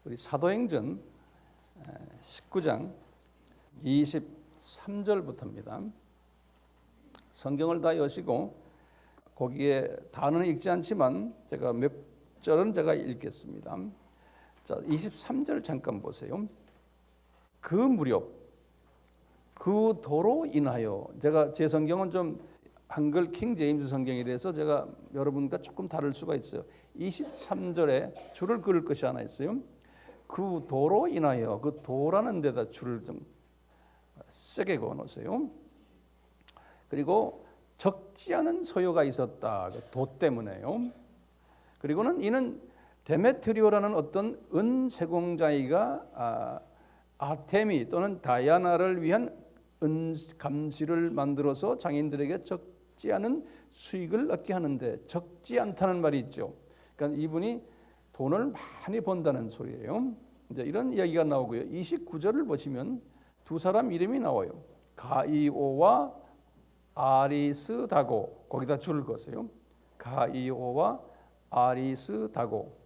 우리 사도행전 19장 23절부터입니다. 성경을 다 여시고 거기에 단어는 읽지 않지만 제가 몇 절은 제가 읽겠습니다. 자, 23절 잠깐 보세요. 그 무렵 그 도로 인하여, 제가 제 성경은 좀 한글 킹 제임스 성경이라서 제가 여러분과 조금 다를 수가 있어요. 23절에 줄을 그을 것이 하나 있어요. 그 도로 인하여, 그 도라는 데다 줄을 좀 세게 그어 놓으세요. 그리고 적지 않은 소요가 있었다. 그 도 때문에요. 그리고는 이는 데메트리오라는 어떤 은세공자이가 아테미 또는 다이아나를 위한 은감시를 만들어서 장인들에게 적지 않은 수익을 얻게 하는데, 적지 않다는 말이 있죠. 그러니까 이분이 돈을 많이 번다는 소리예요. 이제 이런 이야기가 나오고요. 29절을 보시면 두 사람 이름이 나와요. 가이오와 아리스다고, 거기다 줄을 그었어요. 가이오와 아리스다고.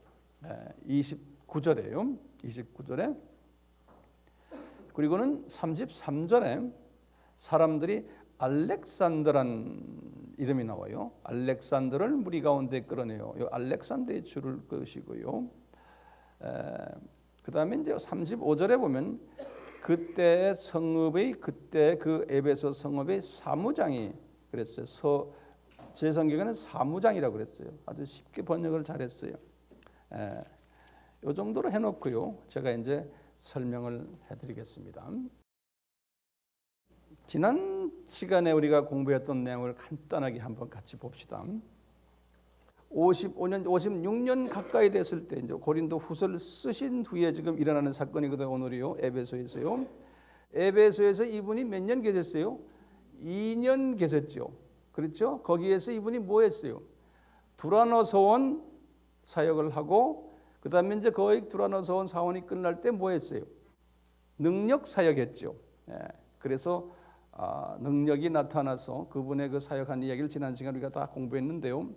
29절이에요. 29절에. 그리고는 33절에 사람들이 알렉산더란 이름이 나와요. 알렉산더를 무리 가운데 끌어내요. 이 알렉산더의 줄을 그으시고요. 그 다음에 이제 35절에 보면 그때 성읍의, 그때 그 에베소 성읍의 사무장이 그랬어요. 제 성경에는 사무장이라고 그랬어요. 아주 쉽게 번역을 잘했어요. 이 정도로 해놓고요. 제가 이제 설명을 해드리겠습니다. 지난 시간에 우리가 공부했던 내용을 간단하게 한번 같이 봅시다. 56년 가까이 됐을 때 이제 고린도 후서를 쓰신 후에 지금 일어나는 사건이거든요. 오늘이요. 에베소에서요. 에베소에서 이분이 몇 년 계셨어요? 2년 계셨죠. 그렇죠? 거기에서 이분이 뭐 했어요? 두라노소원 사역을 하고, 그 다음에 이제 거의 두라노소원 사원이 끝날 때 뭐 했어요? 능력 사역했죠. 그래서 능력이 나타나서 그분의 그 사역한 이야기를 지난 시간 우리가 다 공부했는데요.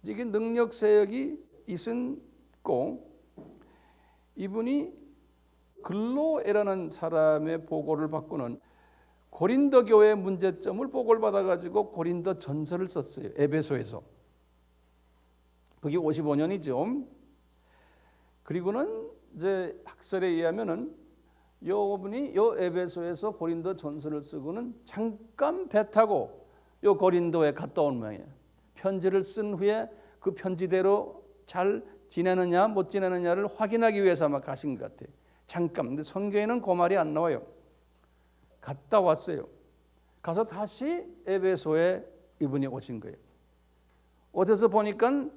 이게 능력 사역이 있었고, 이분이 글로에라는 사람의 보고를 받고는 고린도 교회의 문제점을 보고를 받아가지고 고린도 전서를 썼어요. 에베소에서. 그게 55년이죠. 그리고는 이제 학설에 의하면은 요 분이 요 에베소에서 고린도 전서를 쓰고는 잠깐 배 타고 요 고린도에 갔다 온 모양이에요. 편지를 쓴 후에 그 편지대로 잘 지내느냐 못 지내느냐를 확인하기 위해서 아마 가신 것 같아요. 잠깐. 근데 성경에는 그 말이 안 나와요. 갔다 왔어요. 가서 다시 에베소에 이분이 오신 거예요. 어디서 보니까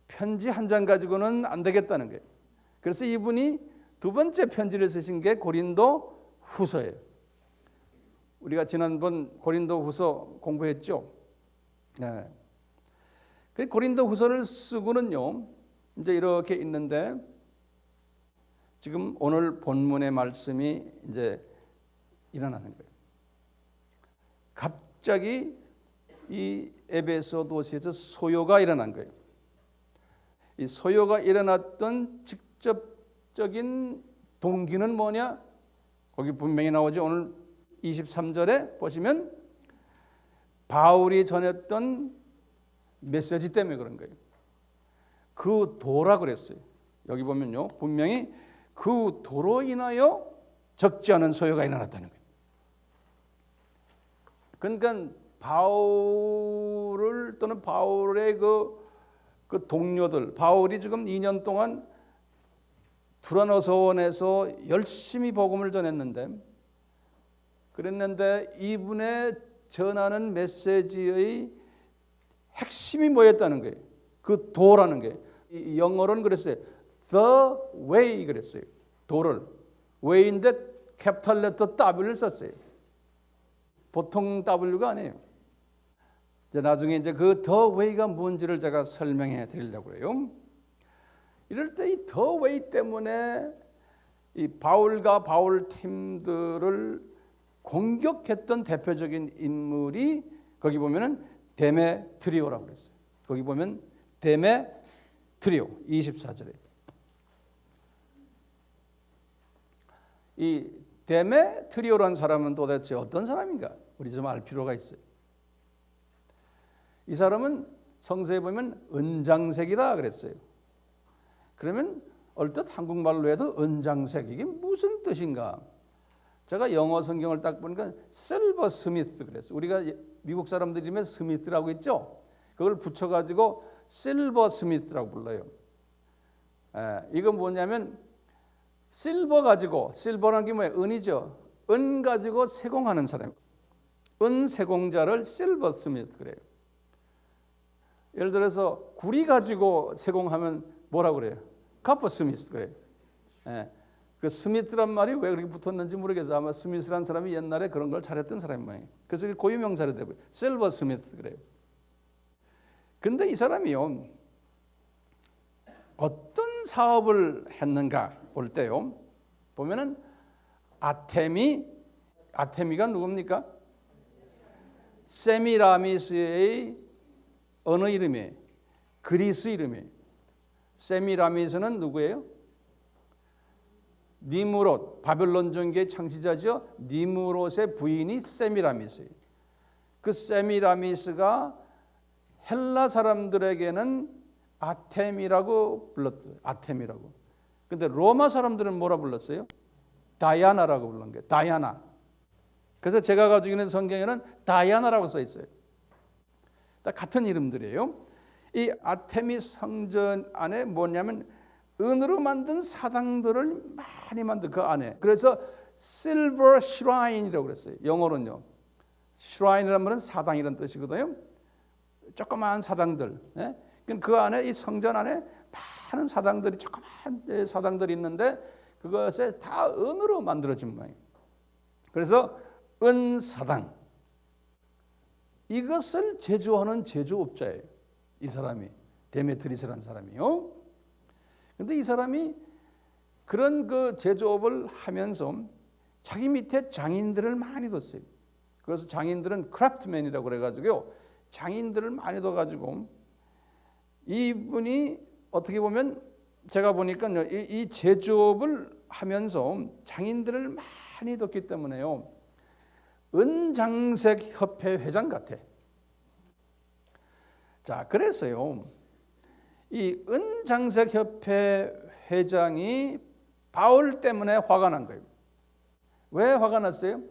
편지 한 장 가지고는 안 되겠다는 거예요. 그래서 이분이 두 번째 편지를 쓰신 게 고린도 후서예요. 우리가 지난번 고린도 후서 공부했죠. 그 고린도 후서를 쓰고는요, 이제 이렇게 있는데, 지금 오늘 본문의 말씀이 이제 일어나는 거예요. 갑자기 이 에베소 도시에서 소요가 일어난 거예요. 이 소요가 일어났던 직접적인 동기는 뭐냐? 거기 분명히 나오죠. 오늘 23절에 보시면 바울이 전했던 메시지 때문에 그런 거예요. 그 도라 그랬어요. 여기 보면요, 분명히 그 도로 인하여 적지 않은 소요가 일어났다는 거예요. 그러니까 바울을 또는 바울의 그 동료들, 바울이 지금 2년 동안 두라노소원에서 열심히 복음을 전했는데, 그랬는데 이분의 전하는 메시지의 핵심이 뭐였다는 거예요? 그 도라는 게. 영어로는 그랬어요. The way 그랬어요. 도를. way인데 캐피탈 레터 W를 썼어요. 보통 W가 아니에요. 이제 나중에 이제 그 The way가 뭔지를 제가 설명해 드리려고 해요. 이럴 때 이 The way 때문에 이 바울과 바울 팀들을 공격했던 대표적인 인물이 거기 보면은 데메트리오라고 그랬어요. 거기 보면 데메트리오 24절에 이 데메트리오라는 사람은 도대체 어떤 사람인가? 우리 좀 알 필요가 있어요. 이 사람은 성서에 보면 은장색이다 그랬어요. 그러면 얼뜻 한국말로 해도 은장색, 이게 무슨 뜻인가? 제가 영어 성경을 딱 보니까 실버 스미스 그랬어요. 우리가 미국 사람들이면 스미스라고 있죠. 그걸 붙여가지고 실버 스미스라고 불러요. 이건 뭐냐면 실버 가지고, 실버라는 게 뭐예요? 은이죠. 은 가지고 세공하는 사람. 은 세공자를 실버 스미스 그래요. 예를 들어서 구리 가지고 세공하면 뭐라 그래요? 카퍼 스미스 그래요. 그 스미스란 말이 왜 그렇게 붙었는지 모르겠어요. 아마 스미스란 사람이 옛날에 그런 걸 잘했던 사람이 모양이에요. 그래서 고유명사로 되고요. 실버 스미스 그래요. 근데 이 사람이요, 어떤 사업을 했는가 볼 때요, 보면은 아테미가 누굽니까? 세미라미스의 어느 이름이에요? 그리스 이름이에요. 세미라미스는 누구예요? 니무롯, 바벨론 종교의 창시자죠. 니무롯의 부인이 세미라미스예요. 그 세미라미스가 헬라 사람들에게는 아템이라고 불렀어요. 아템이라고. 근데 로마 사람들은 뭐라 불렀어요? 다이아나라고 불른 거예요. 다이아나. 그래서 제가 가지고 있는 성경에는 다이아나라고 써 있어요. 다 같은 이름들이에요. 이 아테미 성전 안에 뭐냐면 은으로 만든 사당들을 많이 만든 그 안에. 그래서 silver shrine이라고 그랬어요. 영어로는요. shrine이라는 말은 사당이라는 뜻이거든요. 조그마한 사당들. 그 안에 이 성전 안에 많은 사당들이 조그마한 사당들이 있는데 그것에 다 은으로 만들어진 모양이에요. 그래서 은사당. 이것을 제조하는 제조업자예요. 이 사람이 데메트리스라는 사람이요. 근데 이 사람이 그런 그 제조업을 하면서 자기 밑에 장인들을 많이 뒀어요. 그래서 장인들은 크래프트맨이라고 그래가지고요. 장인들을 많이 둬가지고 이분이 어떻게 보면 제가 보니까 이 제조업을 하면서 장인들을 많이 뒀기 때문에요. 은장색 협회 회장 같아. 자, 그래서요. 이 은장색 협회 회장이 바울 때문에 화가 난 거예요. 왜 화가 났어요?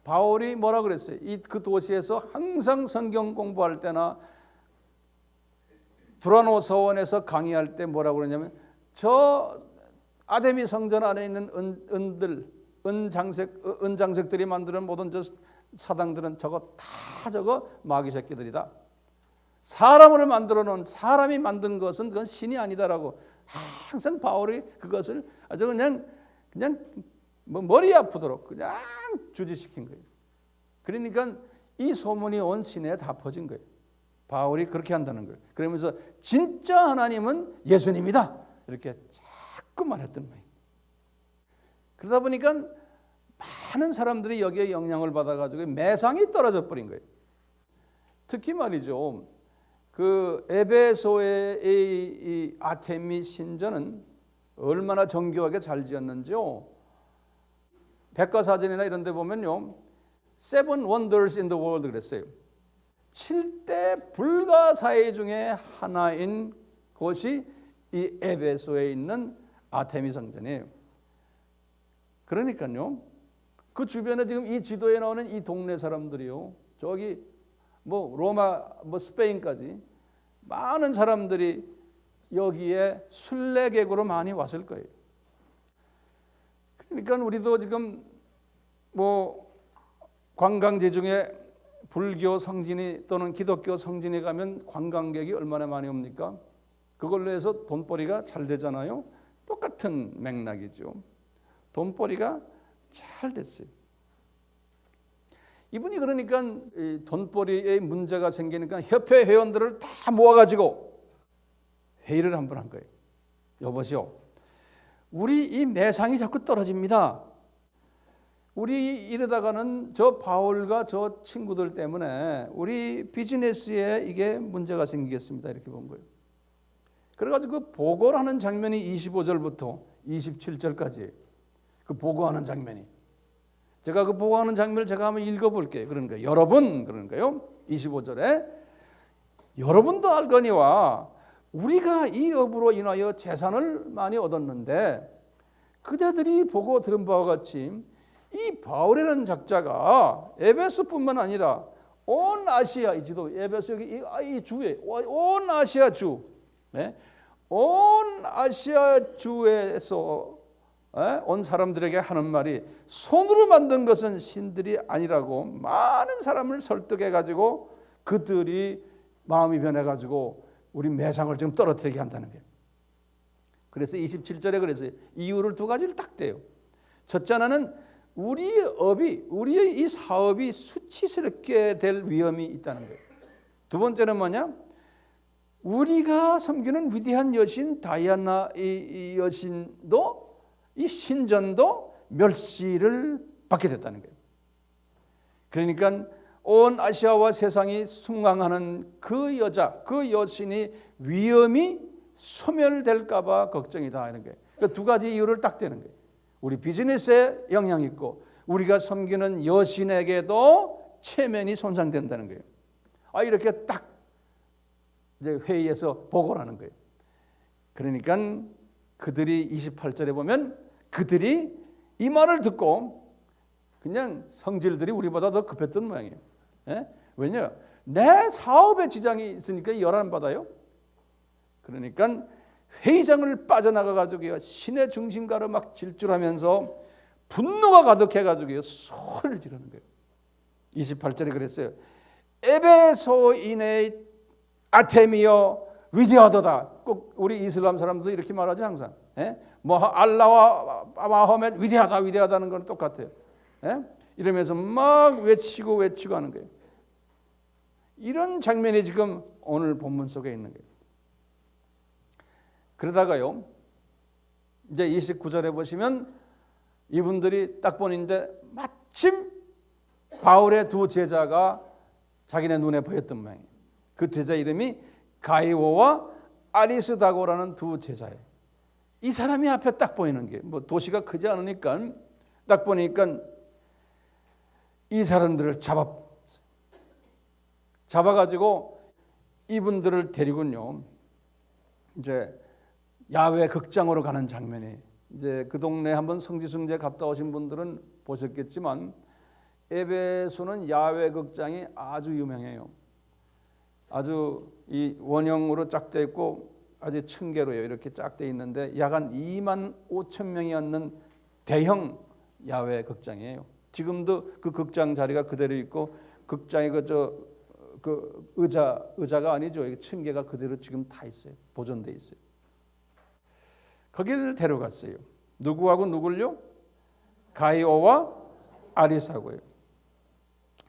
바울이 뭐라 그랬어요? 그 도시에서 항상 성경 공부할 때나 두라노 서원에서 강의할 때 뭐라고 그러냐면 저 아데미 성전 안에 있는 은장색들이 만드는 모든 저 사당들은 저거 마귀 새끼들이다. 사람을 만들어 놓은 사람이 만든 것은 그건 신이 아니다라고 항상 바울이 그것을 아주 그냥 뭐 머리 아프도록 그냥 주지시킨 거예요. 그러니까 이 소문이 온 시내에 다 퍼진 거예요. 바울이 그렇게 한다는 거예요. 그러면서 진짜 하나님은 예수님이다 이렇게 자꾸 말했던 거예요. 그러다 보니까 많은 사람들이 여기에 영향을 받아가지고 매상이 떨어져 버린 거예요. 특히 말이죠. 그 에베소의 이 아테미 신전은 얼마나 정교하게 잘 지었는지요. 백과사전이나 이런 데 보면요. Seven wonders in the world 그랬어요. 7대 불가사의 중에 하나인 곳이 이 에베소에 있는 아테미 성전이에요. 그러니까요. 그 주변에 지금 이 지도에 나오는 이 동네 사람들이요. 저기 뭐 로마, 뭐 스페인까지 많은 사람들이 여기에 순례객으로 많이 왔을 거예요. 그러니까 우리도 지금 뭐 관광지 중에 불교 성진이 또는 기독교 성진에 가면 관광객이 얼마나 많이 옵니까? 그걸로 해서 돈벌이가 잘 되잖아요. 똑같은 맥락이죠. 돈벌이가 잘 됐어요. 이분이 그러니까 돈벌이에 문제가 생기니까 협회 회원들을 다 모아가지고 회의를 한 번 한 거예요. 여보시오, 우리 이 매상이 자꾸 떨어집니다. 우리 이러다가는 저 바울과 저 친구들 때문에 우리 비즈니스에 이게 문제가 생기겠습니다. 이렇게 본 거예요. 그래가지고 그 보고를 하는 장면이 25절부터 27절까지. 그 보고하는 장면이. 제가 그 보고하는 장면을 제가 한번 읽어볼게요. 그러니까 여러분, 그러니까요. 25절에 여러분도 알거니와 우리가 이 업으로 인하여 재산을 많이 얻었는데 그대들이 보고 들은 바와 같이 이 바울이라는 작자가 에베소뿐만 아니라 온 아시아, 이 지도 에베소 이 주에 온 아시아 주, 온 아시아 주에서 온 사람들에게 하는 말이 손으로 만든 것은 신들이 아니라고 많은 사람을 설득해 가지고 그들이 마음이 변해 가지고 우리 매상을 지금 떨어뜨리게 한다는 거예요. 그래서 27절에 그래서 이유를 두 가지를 딱 대요. 첫째 하나는 우리의 이 사업이 수치스럽게 될 위험이 있다는 거예요. 두 번째는 뭐냐? 우리가 섬기는 위대한 여신 다이아나 이 여신도 이 신전도 멸시를 받게 됐다는 거예요. 그러니까 온 아시아와 세상이 숭앙하는 그 여자, 그 여신이 위험이 소멸될까 봐 걱정이다 하는 거예요. 그러니까 두 가지 이유를 딱 대는 거예요. 우리 비즈니스에 영향이 있고 우리가 섬기는 여신에게도 체면이 손상된다는 거예요. 이렇게 딱 이제 회의에서 보고를 하는 거예요. 그러니까 그들이 28절에 보면 그들이 이 말을 듣고 그냥 성질들이 우리보다 더 급했던 모양이에요. 왜냐? 내 사업에 지장이 있으니까 열안 받아요. 그러니까 회의장을 빠져나가 가지고 신의 중심가로 막 질주하면서 분노가 가득해 가지고 소리를 지르는 거예요. 28절에 그랬어요. 에베소인의 아테미여 위대하도다. 꼭 우리 이슬람 사람도 이렇게 말하죠 항상. 뭐 알라와 마호멧 위대하다는 건 똑같아요. 이러면서 막 외치고 하는 거예요. 이런 장면이 지금 오늘 본문 속에 있는 거예요. 그러다가요, 이제 29절에 보시면 이분들이 딱 보는데 마침 바울의 두 제자가 자기네 눈에 보였던 모양이에요. 그 제자 이름이 가이오와 아리스다고라는 두 제자예요. 이 사람이 앞에 딱 보이는 게 뭐 도시가 크지 않으니까 딱 보니까 이 사람들을 잡아가지고 이분들을 데리고요. 이제 야외 극장으로 가는 장면이 이제 그 동네 한번 성지순례 갔다 오신 분들은 보셨겠지만 에베소는 야외 극장이 아주 유명해요. 아주 이 원형으로 짝 돼 있고 아주 층계로요 이렇게 짝 돼 있는데 약 한 2만 5천 명이 앉는 대형 야외 극장이에요. 지금도 그 극장 자리가 그대로 있고 극장에 그 의자가 아니죠. 층계가 그대로 지금 다 있어요. 보존돼 있어요. 거기를 데려갔어요. 누구하고 누굴요? 가이오와 아리사고요.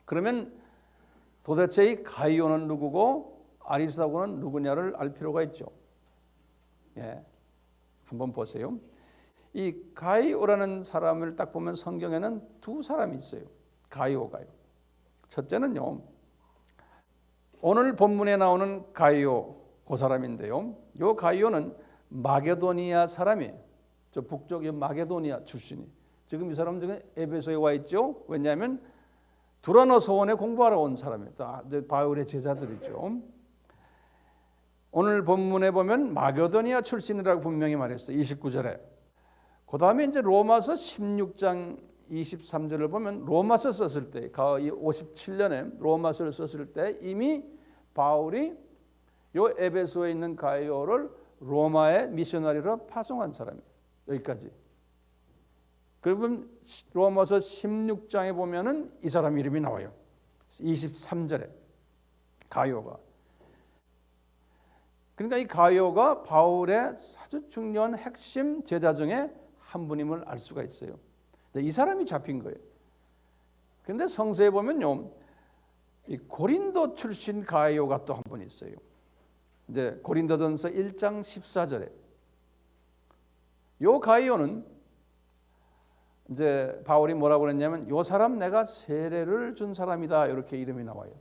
그러면 도대체 이 가이오는 누구고 아리사고는 누구냐를 알 필요가 있죠. 한번 보세요. 이 가이오라는 사람을 딱 보면 성경에는 두 사람이 있어요. 가이오가요. 첫째는요. 오늘 본문에 나오는 가이오 그 사람인데요. 이 가이오는 마게도니아 사람이에요. 저 북쪽 마게도니아 출신이. 지금 이 사람 중에 에베소에 와 있죠. 왜냐하면 두라노 소원에 공부하러 온 사람이에요. 다 바울의 제자들이죠. 오늘 본문에 보면 마게도니아 출신이라고 분명히 말했어요. 29절에. 그 다음에 이제 로마서 16장 23절을 보면 로마서 썼을 때 57년에 로마서를 썼을 때 이미 바울이 요 에베소에 있는 가이오를 로마의 미셔너리로 파송한 사람이에요. 여기까지. 그러면 로마서 16장에 보면은 이 사람 이름이 나와요. 23절에 가이오가. 그러니까 이 가이오가 바울의 아주 중요한 핵심 제자 중에 한 분임을 알 수가 있어요. 이 사람이 잡힌 거예요. 그런데 성서에 보면요, 이 고린도 출신 가이오가 또 한 분 있어요. 이제 고린도전서 1장 14절에 요 가이오는 이제 바울이 뭐라고 그랬냐면 요 사람 내가 세례를 준 사람이다 이렇게 이름이 나와요.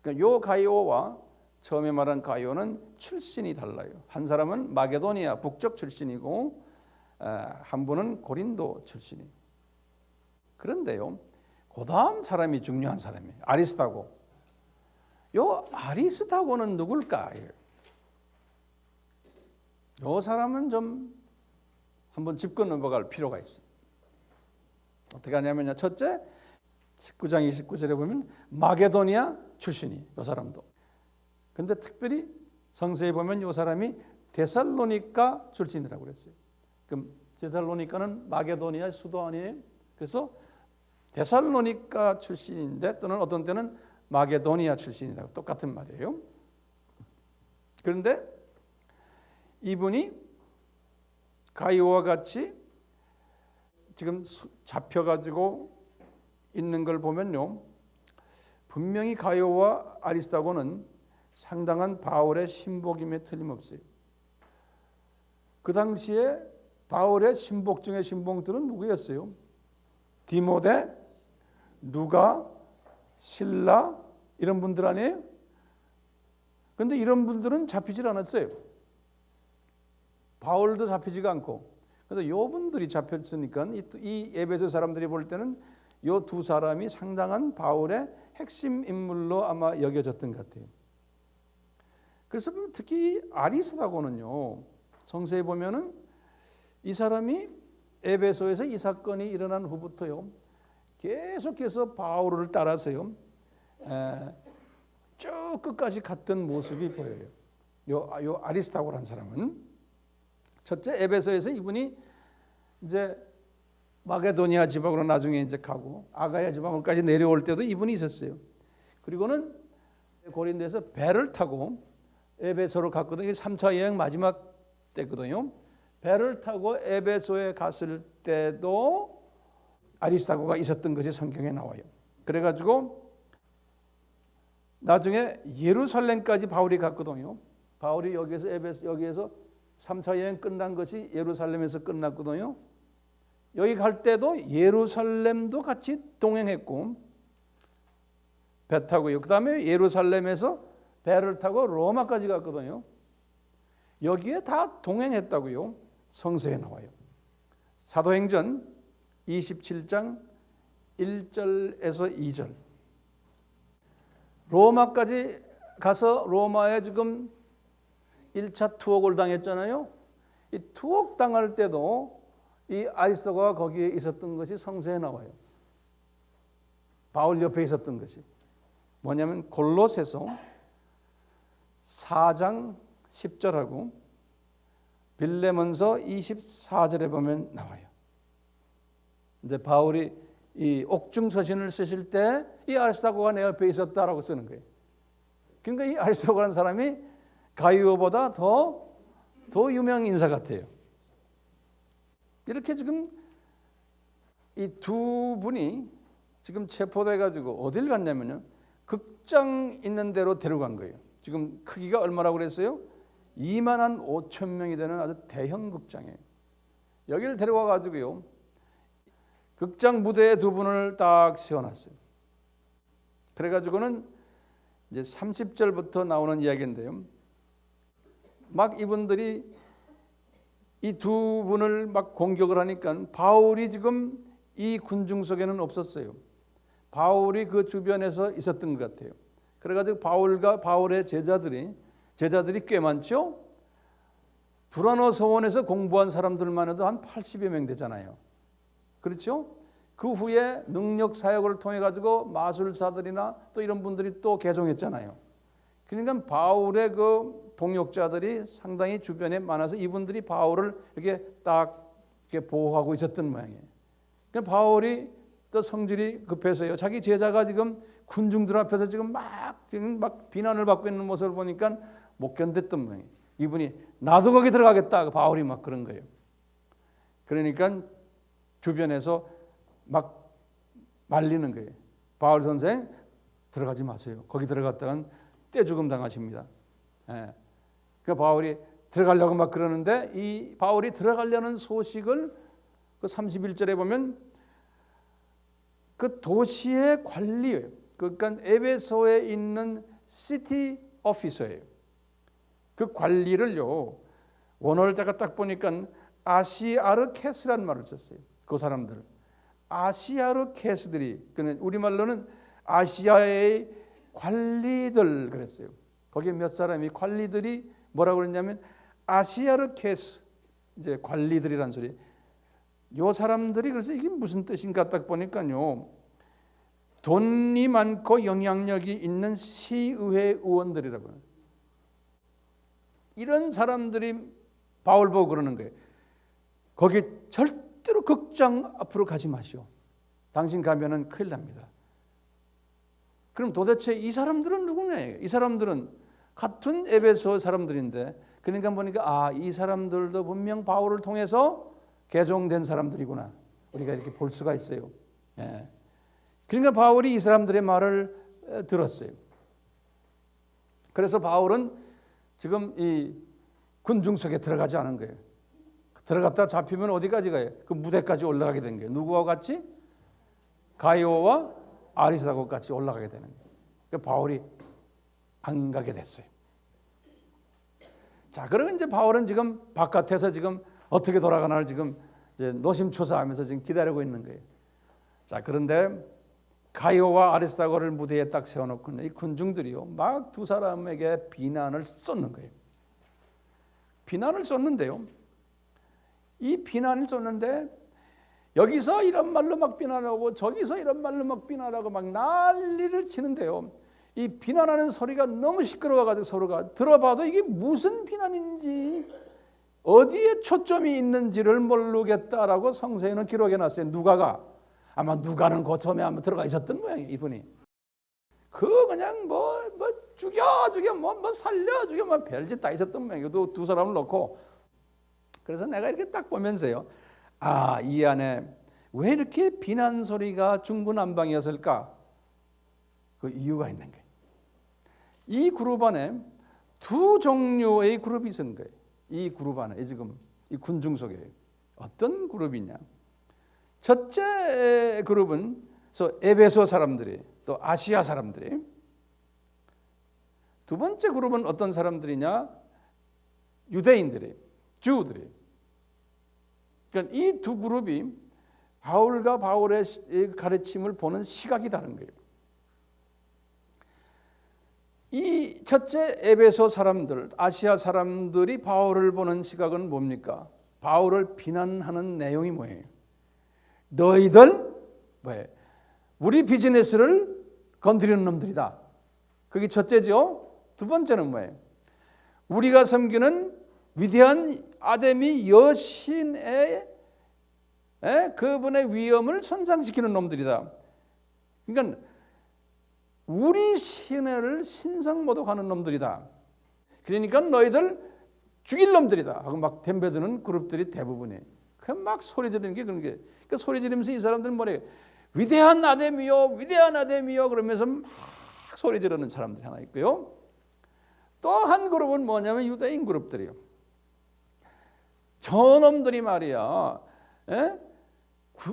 그러니까 요 가이오와 처음에 말한 가이오는 출신이 달라요. 한 사람은 마게도니아 북쪽 출신이고 한 분은 고린도 출신이. 그런데요, 그 다음 사람이 중요한 사람이에요. 아리스타고. 요 아리스타고는 누굴까? 요 사람은 좀 한번 짚고 넘어갈 필요가 있어요. 어떻게 하냐면요, 첫째 19장 29절에 보면 마게도니아 출신이 요 사람도. 근데 특별히 성서에 보면 요 사람이 데살로니가 출신이라고 그랬어요. 그럼 데살로니가는 마게도니아 수도 아니에요? 그래서 데살로니가 출신인데 또는 어떤 때는 마게도니아 출신이라고 똑같은 말이에요. 그런데 이분이 가이오와 같이 지금 잡혀가지고 있는 걸 보면요, 분명히 가이오와 아리스타고는 상당한 바울의 신복임에 틀림없어요. 그 당시에 바울의 신복 중에 신복들은 누구였어요? 디모데, 누가, 실라 이런 분들 아니에요? 그런데 이런 분들은 잡히질 않았어요. 바울도 잡히지가 않고. 그래서 요 분들이 잡혔으니까 이 에베소 사람들이 볼 때는 요 두 사람이 상당한 바울의 핵심 인물로 아마 여겨졌던 것 같아요. 그래서 특히 아리스타고는요, 성서에 보면은 이 사람이 에베소에서 이 사건이 일어난 후부터요, 계속해서 바울을 따라서요, 쭉 끝까지 갔던 모습이 보여요. 요 아리스타고라는 사람은 첫째 에베소에서 이분이 이제 마게도니아 지방으로 나중에 이제 가고 아가야 지방으로까지 내려올 때도 이분이 있었어요. 그리고는 고린도에서 배를 타고 에베소로 갔거든요. 3차 여행 마지막 때거든요. 배를 타고 에베소에 갔을 때도 아리스타고가 있었던 것이 성경에 나와요. 그래가지고 나중에 예루살렘까지 바울이 갔거든요. 바울이 여기에서 3차 여행 끝난 것이 예루살렘에서 끝났거든요. 여기 갈 때도 예루살렘도 같이 동행했고 배 타고요. 그 다음에 예루살렘에서 배를 타고 로마까지 갔거든요. 여기에 다 동행했다고요. 성서에 나와요. 사도행전 27장 1절에서 2절. 로마까지 가서 로마에 지금 1차 투옥을 당했잖아요. 이 투옥 당할 때도 이 아리스타고가 거기에 있었던 것이 성서에 나와요. 바울 옆에 있었던 것이 뭐냐면 골로새서 4장 10절하고 빌레몬서 24절에 보면 나와요. 이제 바울이 이 옥중 서신을 쓰실 때 이 아리스타고가 내 옆에 있었다라고 쓰는 거예요. 그러니까 이 아리스타고라는 사람이 가이오보다 더 유명 인사 같아요. 이렇게 지금 이 두 분이 지금 체포돼 가지고 어딜 갔냐면요, 극장 있는 데로 데려간 거예요. 지금 크기가 얼마라고 그랬어요? 2만 5천 명이 되는 아주 대형 극장이에요. 여기를 데려와 가지고요, 극장 무대에 두 분을 딱 세워놨어요. 그래가지고는 이제 30절부터 나오는 이야기인데요, 막 이분들이 이 두 분을 막 공격을 하니까 바울이 지금 이 군중 속에는 없었어요. 바울이 그 주변에서 있었던 것 같아요. 그래가지고 바울과 바울의 제자들이 꽤 많죠. 두라노 서원에서 공부한 사람들만 해도 한 80여 명 되잖아요. 그렇죠? 그 후에 능력 사역을 통해 가지고 마술사들이나 또 이런 분들이 또 개종했잖아요. 그러니까 바울의 그 동역자들이 상당히 주변에 많아서 이분들이 바울을 이렇게 딱 이렇게 보호하고 있었던 모양이에요. 그러니까 바울이 또 성질이 급해서요, 자기 제자가 지금 군중들 앞에서 지금 막 비난을 받고 있는 모습을 보니까 못 견뎠던 모양이에요. 이분이 나도 거기 들어가겠다. 바울이 막 그런 거예요. 그러니까 주변에서 막 말리는 거예요. 바울 선생 들어가지 마세요. 거기 들어갔다간 떼죽음 당하십니다. 예. 그 바울이 들어가려고 막 그러는데 이 바울이 들어가려는 소식을 그 31절에 보면 그 도시의 관리예요. 그러니까 에베소에 있는 시티 오피서예요. 그 관리를요, 원어를 제가 딱 보니까 아시아르케스란 말을 썼어요. 그 사람들 아시아르케스들이, 그는 우리말로는 아시아의 관리들 그랬어요. 거기에 몇 사람이 관리들이 뭐라고 그랬냐면 아시아르케스, 이제 관리들이란 소리. 요 사람들이 그래서 이게 무슨 뜻인가 딱 보니까요, 돈이 많고 영향력이 있는 시의회 의원들이라고요. 이런 사람들이 바울 보고 그러는 거예요. 거기 절대로 극장 앞으로 가지 마시오. 당신 가면은 큰일 납니다. 그럼 도대체 이 사람들은 누구냐? 이 사람들은 같은 에베소 사람들인데, 그러니까 보니까 이 사람들도 분명 바울을 통해서 개종된 사람들이구나, 우리가 이렇게 볼 수가 있어요. 예. 그러니까 바울이 이 사람들의 말을 들었어요. 그래서 바울은 지금 이 군중석에 들어가지 않은 거예요. 들어갔다 잡히면 어디까지 가요? 그 무대까지 올라가게 된 거예요. 누구와 같이? 가이오와 아리스다고 같이 올라가게 되는 거예요. 그러니까 바울이 안 가게 됐어요. 자, 그러면 이제 바울은 지금 바깥에서 지금 어떻게 돌아가나를 지금 이제 노심초사하면서 지금 기다리고 있는 거예요. 자, 그런데 가이오와 아리스다고를 무대에 딱 세워놓고 이 군중들이요, 막 두 사람에게 비난을 쏟는 거예요. 비난을 쏟는데요, 이 비난을 쏟는데 여기서 이런 말로 막 비난하고 저기서 이런 말로 막 비난하고 막 난리를 치는데요, 이 비난하는 소리가 너무 시끄러워가지고 서로가 들어봐도 이게 무슨 비난인지 어디에 초점이 있는지를 모르겠다라고 성서에는 기록해놨어요. 누가가, 아마 누가는 그 처음에 한번 들어가 있었던 모양이에요. 이분이 그냥 뭐 죽여 뭐 살려 죽여 뭐 별짓 다 있었던 모양이에요. 두 사람을 놓고. 그래서 내가 이렇게 딱 보면서요, 이 안에 왜 이렇게 비난 소리가 중구난방이었을까? 그 이유가 있는 거예요. 이 그룹 안에 두 종류의 그룹이 있는 거예요. 이 그룹 안에 지금 이 군중 속에 어떤 그룹이냐? 첫째 그룹은 에베소 사람들이, 또 아시아 사람들이. 두 번째 그룹은 어떤 사람들이냐? 유대인들이, 주들이. 그러니까 이 두 그룹이 바울과 바울의 가르침을 보는 시각이 다른 거예요. 이 첫째 에베소 사람들, 아시아 사람들이 바울을 보는 시각은 뭡니까? 바울을 비난하는 내용이 뭐예요? 너희들 우리 비즈니스를 건드리는 놈들이다. 그게 첫째죠. 두 번째는 뭐예요? 우리가 섬기는 위대한 아데미 여신의 그분의 위엄을 손상시키는 놈들이다. 그러니까 우리 신을 신성모독하는 놈들이다. 그러니까 너희들 죽일 놈들이다 하고 막 덤벼드는 그룹들이 대부분이에요. 그냥 막 소리 지르는 게 그런 게. 그러니까 소리 지르면서 이 사람들은 뭐래요? 위대한 아데미요, 위대한 아데미요 그러면서 막 소리 지르는 사람들이 하나 있고요. 또 한 그룹은 뭐냐면 유대인 그룹들이요. 저놈들이 말이야,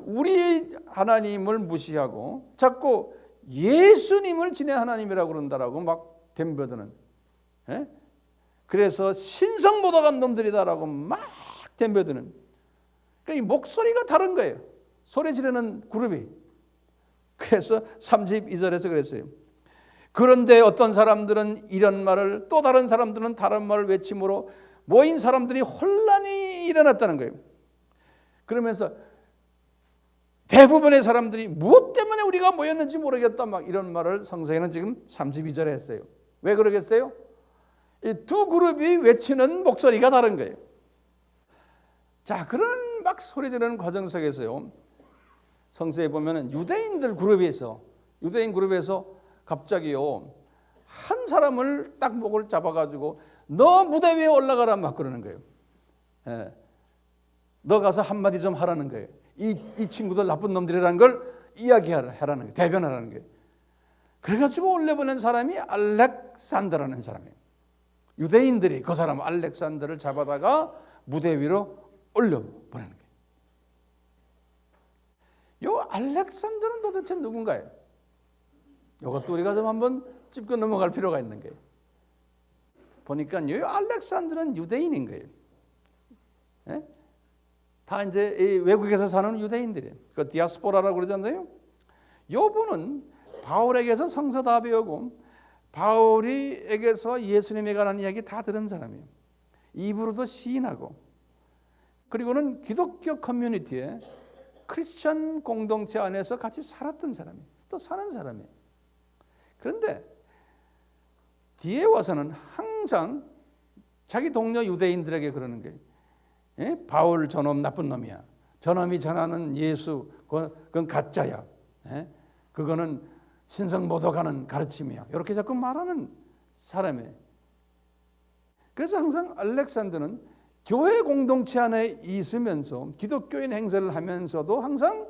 우리 하나님을 무시하고 자꾸 예수님을 지네 하나님이라고 그런다라고 막 덤벼드는, 그래서 신성모독한 놈들이다라고 막 덤벼드는. 그러니까 이 목소리가 다른 거예요. 소리 지르는 그룹이. 그래서 32절에서 그랬어요. 그런데 어떤 사람들은 이런 말을, 또 다른 사람들은 다른 말을 외침으로 모인 사람들이 혼란이 일어났다는 거예요. 그러면서 대부분의 사람들이 무엇 때문에 우리가 모였는지 모르겠다 막 이런 말을 성서에는 지금 32절에 했어요. 왜 그러겠어요? 이 두 그룹이 외치는 목소리가 다른 거예요. 자, 그런 막 소리 지르는 과정 속에서요, 성서에 보면은 유대인 그룹에서 갑자기요, 한 사람을 딱 목을 잡아가지고 너 무대 위에 올라가라 막 그러는 거예요. 너 가서 한마디 좀 하라는 거예요. 이 친구들 나쁜 놈들이라는 걸 이야기하라는 거예요. 대변하라는 거예요. 그래가지고 올려보낸 사람이 알렉산더라는 사람이에요. 유대인들이 그 사람 알렉산더를 잡아다가 무대 위로 올려보내는 거예요. 요 알렉산더는 도대체 누군가요? 이것도 우리가 좀 한번 짚고 넘어갈 필요가 있는 거예요. 보니까 요 알렉산더는 유대인인 거예요. 다 이제 이 외국에서 사는 유대인들이에요. 그 디아스포라라고 그러잖아요. 요분은 바울에게서 성서 다 배우고 바울이에게서 예수님에 관한 이야기 다 들은 사람이에요. 입으로도 시인하고, 그리고는 기독교 커뮤니티에 크리스천 공동체 안에서 같이 살았던 사람이에요. 또 사는 사람이에요. 그런데 뒤에 와서는 항상 자기 동료 유대인들에게 그러는 거예요. 예? 바울 저놈 나쁜 놈이야. 저놈이 전하는 예수 그건 가짜야. 예? 그거는 신성모독하는 가르침이야. 이렇게 자꾸 말하는 사람이에요. 그래서 항상 알렉산더는 교회 공동체 안에 있으면서 기독교인 행세를 하면서도 항상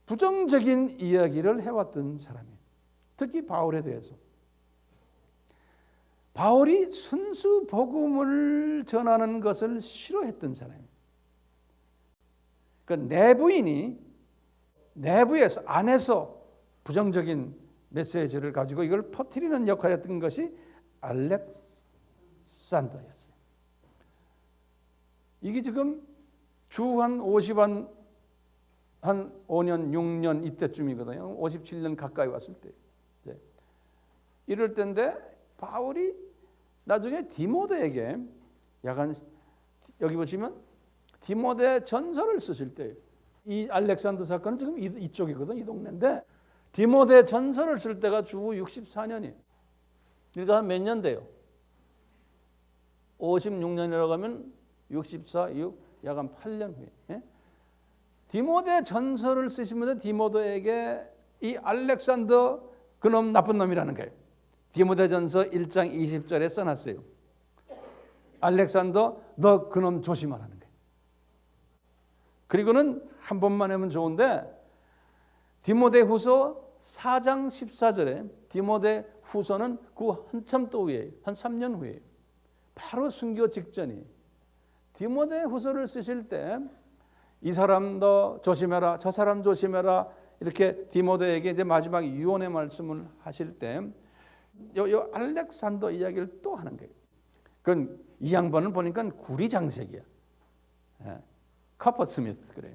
부정적인 이야기를 해왔던 사람이에요. 특히 바울에 대해서. 바울이 순수 복음을 전하는 것을 싫어했던 사람이에요. 그 내부인이 내부에서 안에서 부정적인 메시지를 가지고 이걸 퍼뜨리는 역할을 했던 것이 알렉산더였어요. 이게 지금 주 한 50한 5년, 6년 이때쯤이거든요. 57년 가까이 왔을 때. 이럴 때인데 바울이 나중에 디모데에게 약간 여기 보시면 디모데 전서를 쓰실 때 이 알렉산더 사건은 지금 이쪽이거든, 이 동네인데 디모데 전서를 쓸 때가 주 64년이에요. 그러니까 몇 년 돼요? 56년이라고 하면 64, 6, 약 한 8년 후에. 예? 디모데 전서를 쓰시면서 디모데에게 이 알렉산더 그놈 나쁜 놈이라는 거예요. 디모데 전서 1장 20절에 써놨어요. 알렉산더 너 그놈 조심하라는 거예요. 그리고는 한 번만 하면 좋은데 디모데 후서 4장 14절에 디모데 후서는 그 한참 또 후에 한 3년 후에 바로 순교 직전이 디모데 후서를 쓰실 때 이 사람 너 조심해라, 저 사람 조심해라 이렇게 디모데에게 이제 마지막 유언의 말씀을 하실 때 요 알렉산더 이야기를 또 하는 거예요. 그건 이 양반은 보니까 구리 장색이야. 예. 커퍼 스미스 그래요.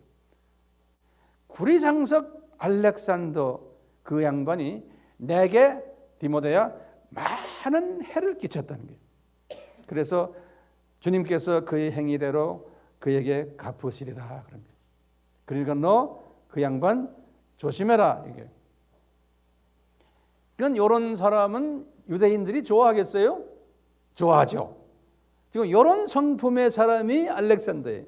구리 장석 알렉산더 그 양반이 내게 디모데야 많은 해를 끼쳤다는 거예요. 그래서 주님께서 그의 행위대로 그에게 갚으시리라 그런 거예요. 그러니까 너 그 양반 조심해라 이게. 그러니까 이런 사람은 유대인들이 좋아하겠어요? 좋아하죠. 지금 이런 성품의 사람이 알렉산더예요.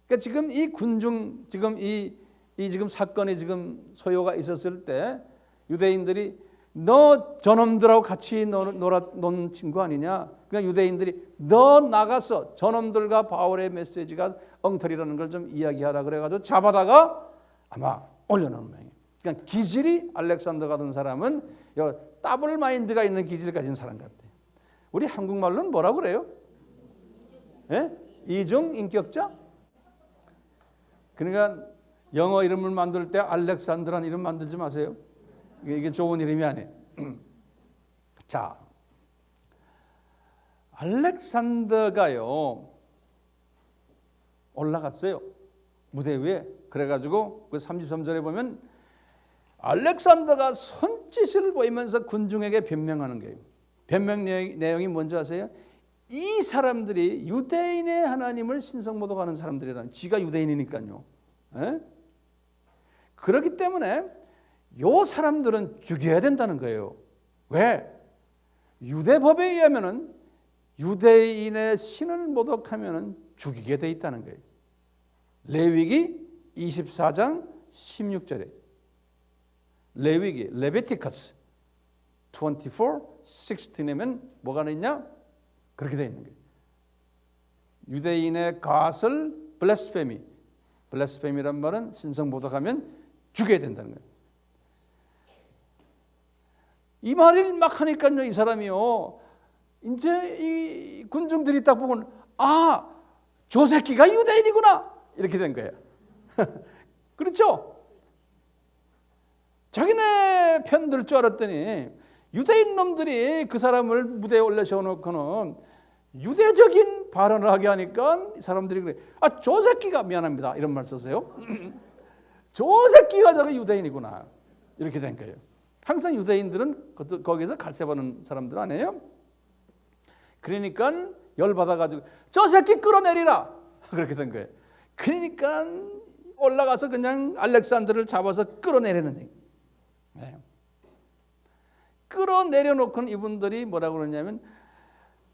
그러니까 지금 이 군중 지금 이 지금 사건이 지금 소요가 있었을 때 유대인들이 너 저놈들하고 같이 논 친구 아니냐? 그러니까 유대인들이 너 나가서 저놈들과 바울의 메시지가 엉터리라는 걸 좀 이야기하라 그래가지고 잡아다가 아마 올려놓은 모양이에요. 그러니까 기질이 알렉산더 같은 사람은 더블 마인드가 있는 기질을 가진 사람 같아요. 우리 한국말로는 뭐라고 그래요? 예? 이중 인격자? 그러니까 영어 이름을 만들 때 알렉산더라는 이름 만들지 마세요. 이게 좋은 이름이 아니에요. 자, 알렉산더가요 올라갔어요 무대 위에. 그래가지고 그 33절에 보면 알렉산더가 손짓을 보이면서 군중에게 변명하는 거예요. 변명 내용이 뭔지 아세요? 이 사람들이 유대인의 하나님을 신성모독하는 사람들이라는, 지가 유대인이니까요. 에? 그렇기 때문에 요 사람들은 죽여야 된다는 거예요. 왜? 유대법에 의하면은 유대인의 신을 모독하면은 죽이게 돼 있다는 거예요. 레위기 24장 16절에 레위기 레비티커스 24:16에면 뭐가 있냐? 그렇게 돼 있는 거예요. 유대인의 갓을 블레스페미란 말은 신성 모독하면 죽여야 된다는 거예요. 이 말을 막 하니까요, 이 사람이요, 이제 이 군중들이 딱 보면 아, 저 새끼가 유대인이구나 이렇게 된 거예요. 그렇죠? 자기네 편들 줄 알았더니 유대인 놈들이 그 사람을 무대에 올려 세워놓고는 유대적인 발언을 하게 하니까 사람들이 그래. 저 새끼가 미안합니다. 이런 말 썼어요. 저 새끼가 저거 유대인이구나. 이렇게 된 거예요. 항상 유대인들은 거기서 갈세받는 사람들 아니에요? 그러니까 열받아가지고 저 새끼 끌어내리라. 그렇게 된 거예요. 그러니까 올라가서 그냥 알렉산더를 잡아서 끌어내리는 얘기. 네. 끌어내려놓고는 이분들이 뭐라고 그러냐면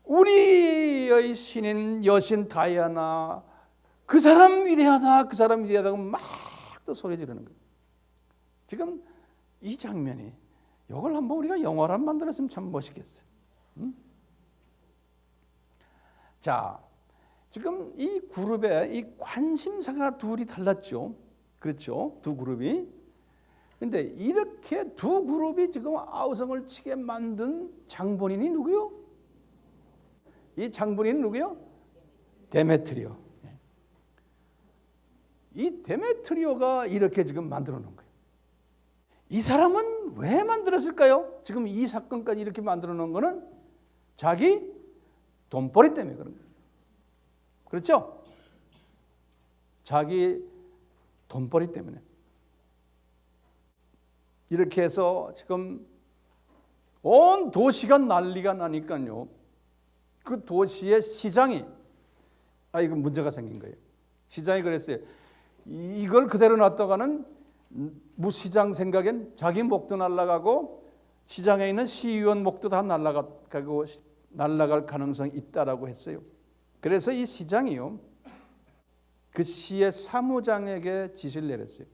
우리의 신인 여신 다이아나 그 사람 위대하다, 그 사람 위대하다고 막 또 소리 지르는 거예요. 지금 이 장면이 이걸 한번 우리가 영화로 만들었으면 참 멋있겠어요. 자, 지금 이 그룹의 이 관심사가 둘이 달랐죠. 그렇죠? 두 그룹이. 근데 이렇게 두 그룹이 지금 아우성을 치게 만든 장본인이 누구요? 이 장본인은 누구요? 데메트리오. 이 데메트리오가 이렇게 지금 만들어 놓은 거예요. 이 사람은 왜 만들었을까요? 지금 이 사건까지 이렇게 만들어 놓은 거는 자기 돈벌이 때문에 그런 거예요. 그렇죠? 자기 돈벌이 때문에. 이렇게 해서 지금 온 도시가 난리가 나니까요. 그 도시의 시장이 이거 문제가 생긴 거예요. 시장이 그랬어요. 이걸 그대로 놨다가는 무시장 생각엔 자기 목도 날아가고 시장에 있는 시의원 목도 다 날아갈 가능성이 있다라고 했어요. 그래서 이 시장이요, 그 시의 사무장에게 지시를 내렸어요.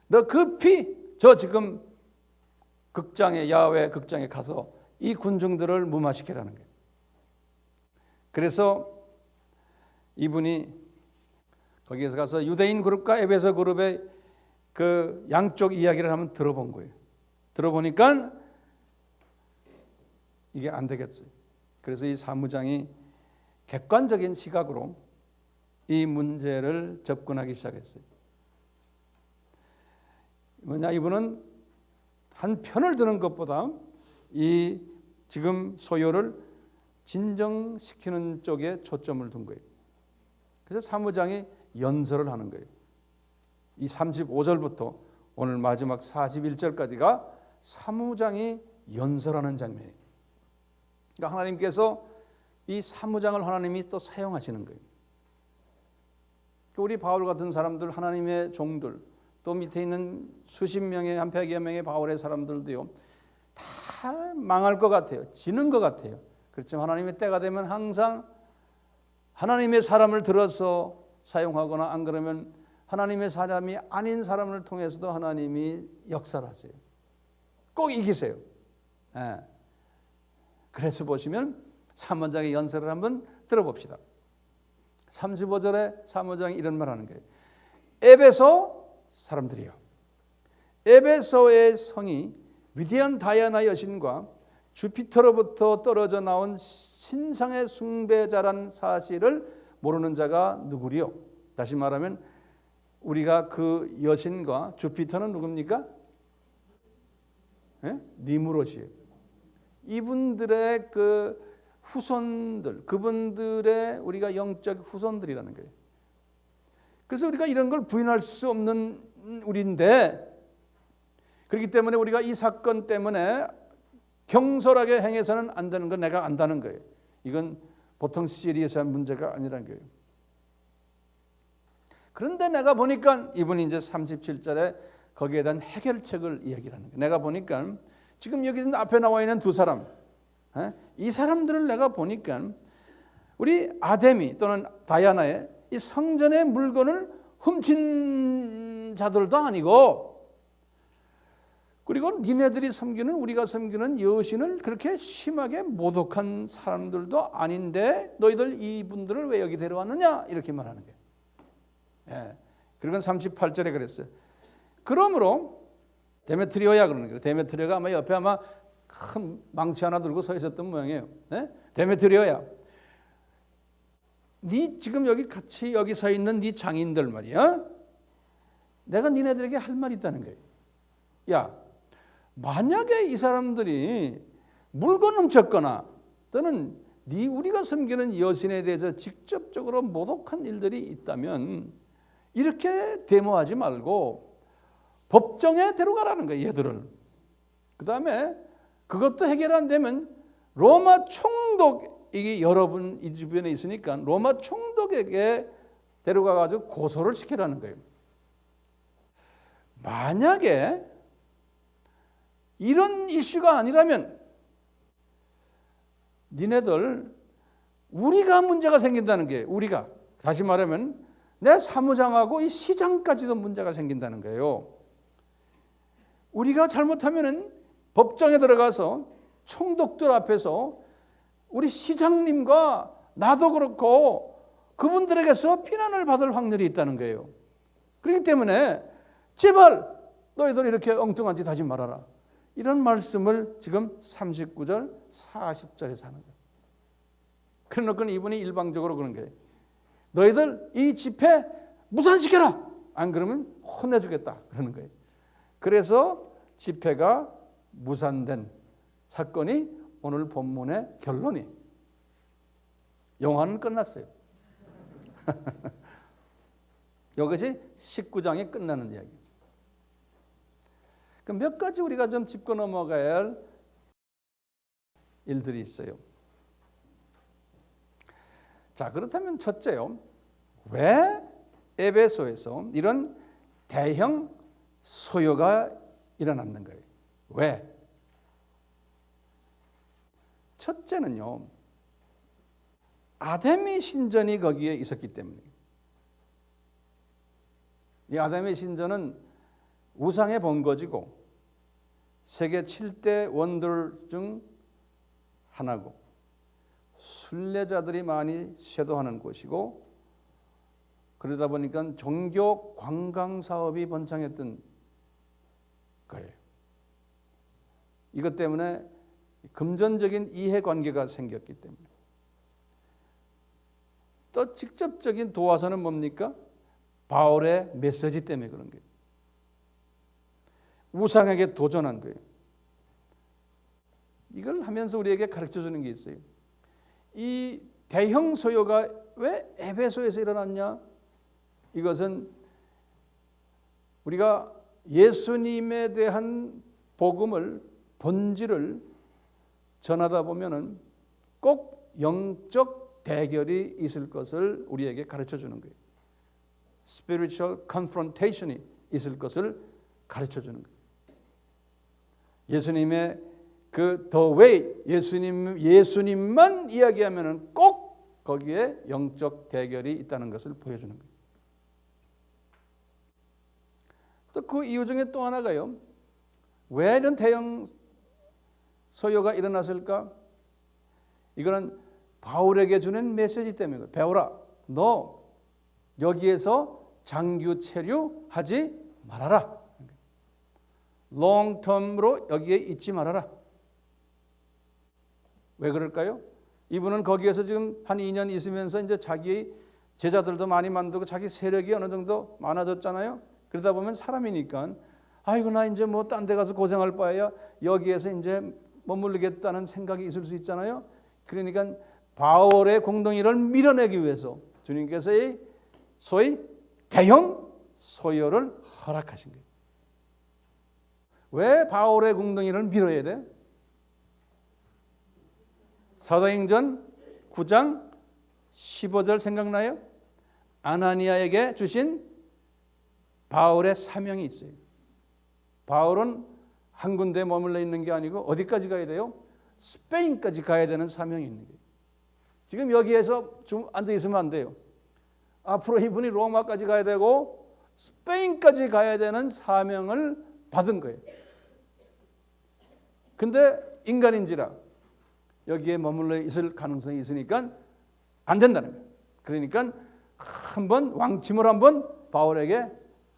너 급히 저 지금 야외 극장에 가서 이 군중들을 무마시키라는 거예요. 그래서 이분이 거기에서 가서 유대인 그룹과 에베소 그룹의 그 양쪽 이야기를 한번 들어본 거예요. 들어보니까 이게 안 되겠어요. 그래서 이 사무장이 객관적인 시각으로 이 문제를 접근하기 시작했어요. 이분은 한 편을 드는 것보다 이 지금 소요를 진정시키는 쪽에 초점을 둔 거예요. 그래서 사무장이 연설을 하는 거예요. 이 35절부터 오늘 마지막 41절까지가 사무장이 연설하는 장면이에요. 그러니까 하나님께서 이 사무장을 하나님이 또 사용하시는 거예요. 우리 바울 같은 사람들, 하나님의 종들, 또 밑에 있는 수십 명의 한 100여 명의 바울의 사람들도요, 다 망할 것 같아요. 지는 것 같아요. 그렇지만 하나님의 때가 되면 항상 하나님의 사람을 들어서 사용하거나 안 그러면 하나님의 사람이 아닌 사람을 통해서도 하나님이 역사를 하세요. 꼭 이기세요. 예. 그래서 보시면 사무장의 연설을 한번 들어봅시다. 35절에 사무장이 이런 말 하는 거예요. 에베소 사람들이요, 에베소의 성이 위대한 다이아나 여신과 주피터로부터 떨어져 나온 신상의 숭배자란 사실을 모르는 자가 누구리요? 다시 말하면 우리가 그 여신과 주피터는 누굽니까? 니무롯이에요. 이분들의 그 후손들, 그분들의 우리가 영적 후손들이라는 거예요. 그래서 우리가 이런 걸 부인할 수 없는 우리인데, 그렇기 때문에 우리가 이 사건 때문에 경솔하게 행해서는 안 되는 건 내가 안다는 거예요. 이건 보통 시리어스한 문제가 아니라는 거예요. 그런데 내가 보니까 이분이 이제 37절에 거기에 대한 해결책을 이야기하는 거예요. 내가 보니까 지금 여기 앞에 나와 있는 두 사람, 이 사람들을 내가 보니까 우리 아데미 또는 다이아나의 이 성전의 물건을 훔친 자들도 아니고, 그리고 니네들이 섬기는, 우리가 섬기는 여신을 그렇게 심하게 모독한 사람들도 아닌데 너희들 이분들을 왜 여기 데려왔느냐, 이렇게 말하는 거예요. 예. 그리고 38절에 그랬어요. 그러므로 데메트리오야 그러는 거예요. 데메트리오가 아마 옆에 아마 큰 망치 하나 들고 서 있었던 모양이에요. 네? 데메트리오야, 네 지금 여기 서 있는 네 장인들 말이야, 내가 니네들에게 할 말이 있다는 거예요. 야, 만약에 이 사람들이 물건 훔쳤거나 또는 우리가 섬기는 여신에 대해서 직접적으로 모독한 일들이 있다면 이렇게 데모하지 말고 법정에 데려가라는 거예요, 얘들을. 그 다음에 그것도 해결 안 되면 로마 총독이 여러분 이 주변에 있으니까 로마 총독에게 데려가가지고 고소를 시키라는 거예요. 만약에 이런 이슈가 아니라면 니네들 우리가 문제가 생긴다는 게, 우리가 다시 말하면 내 사무장하고 이 시장까지도 문제가 생긴다는 거예요. 우리가 잘못하면은 법정에 들어가서 총독들 앞에서 우리 시장님과 나도 그렇고 그분들에게서 비난을 받을 확률이 있다는 거예요. 그렇기 때문에 제발 너희들 이렇게 엉뚱한 짓 하지 말아라. 이런 말씀을 지금 39절, 40절에서 하는 거예요. 그러니까 이분이 일방적으로 그런 거예요. 너희들 이 집회 무산시켜라. 안 그러면 혼내주겠다. 그러는 거예요. 그래서 집회가 무산된 사건이 오늘 본문의 결론이. 영화는 끝났어요. 이것이 19장에 끝나는 이야기. 몇 가지 우리가 좀 짚고 넘어가야 할 일들이 있어요. 자, 그렇다면 첫째요. 왜 에베소에서 이런 대형 소요가 일어났는 거예요? 왜? 첫째는요. 아데미 신전이 거기에 있었기 때문이에요. 이 아데미 신전은 우상의 본거지고 세계 7대 원더 중 하나고 순례자들이 많이 쇄도하는 곳이고 그러다 보니까 종교 관광 사업이 번창했던 거예요. 이것 때문에 금전적인 이해관계가 생겼기 때문에. 또 직접적인 도화선은 뭡니까? 바울의 메시지 때문에 그런 거예요. 우상에게 도전한 거예요. 이걸 하면서 우리에게 가르쳐주는 게 있어요. 이 대형 소요가 왜 에베소에서 일어났냐? 이것은 우리가 예수님에 대한 복음을, 본질을 전하다 보면은 꼭 영적 대결이 있을 것을 우리에게 가르쳐주는 거예요. Spiritual confrontation이 있을 것을 가르쳐주는 거예요. 예수님의 그 the way, 예수님만 이야기하면은 꼭 거기에 영적 대결이 있다는 것을 보여주는 거예요. 또 그 이유 중에 또 하나가요. 왜 이런 대형 소요가 일어났을까? 이거는 바울에게 주는 메시지 때문에. 바울아, 너 여기에서 장기 체류하지 말아라. 롱텀으로 여기에 있지 말아라. 왜 그럴까요? 이분은 거기에서 지금 한 2년 있으면서 이제 자기 제자들도 많이 만들고 자기 세력이 어느 정도 많아졌잖아요. 그러다 보면 사람이니까 아이고 나 이제 뭐 딴 데 가서 고생할 바에야 여기에서 이제 머물르겠다는 생각이 있을 수 있잖아요. 그러니까 바울의 공동일을 밀어내기 위해서 주님께서 소위 대형 소요를 허락하신 거예요. 왜 바울의 공동일을 밀어야 돼? 사도행전 9장 15절 생각나요? 아나니아에게 주신 바울의 사명이 있어요. 바울은 한 군데에 머물러 있는 게 아니고 어디까지 가야 돼요? 스페인까지 가야 되는 사명이 있는 거예요. 지금 여기에서 좀 앉아 있으면 안 돼요. 앞으로 이분이 로마까지 가야 되고 스페인까지 가야 되는 사명을 받은 거예요. 근데 인간인지라 여기에 머물러 있을 가능성이 있으니까 안 된다는 거예요. 그러니까 한번 왕침을 한번 바울에게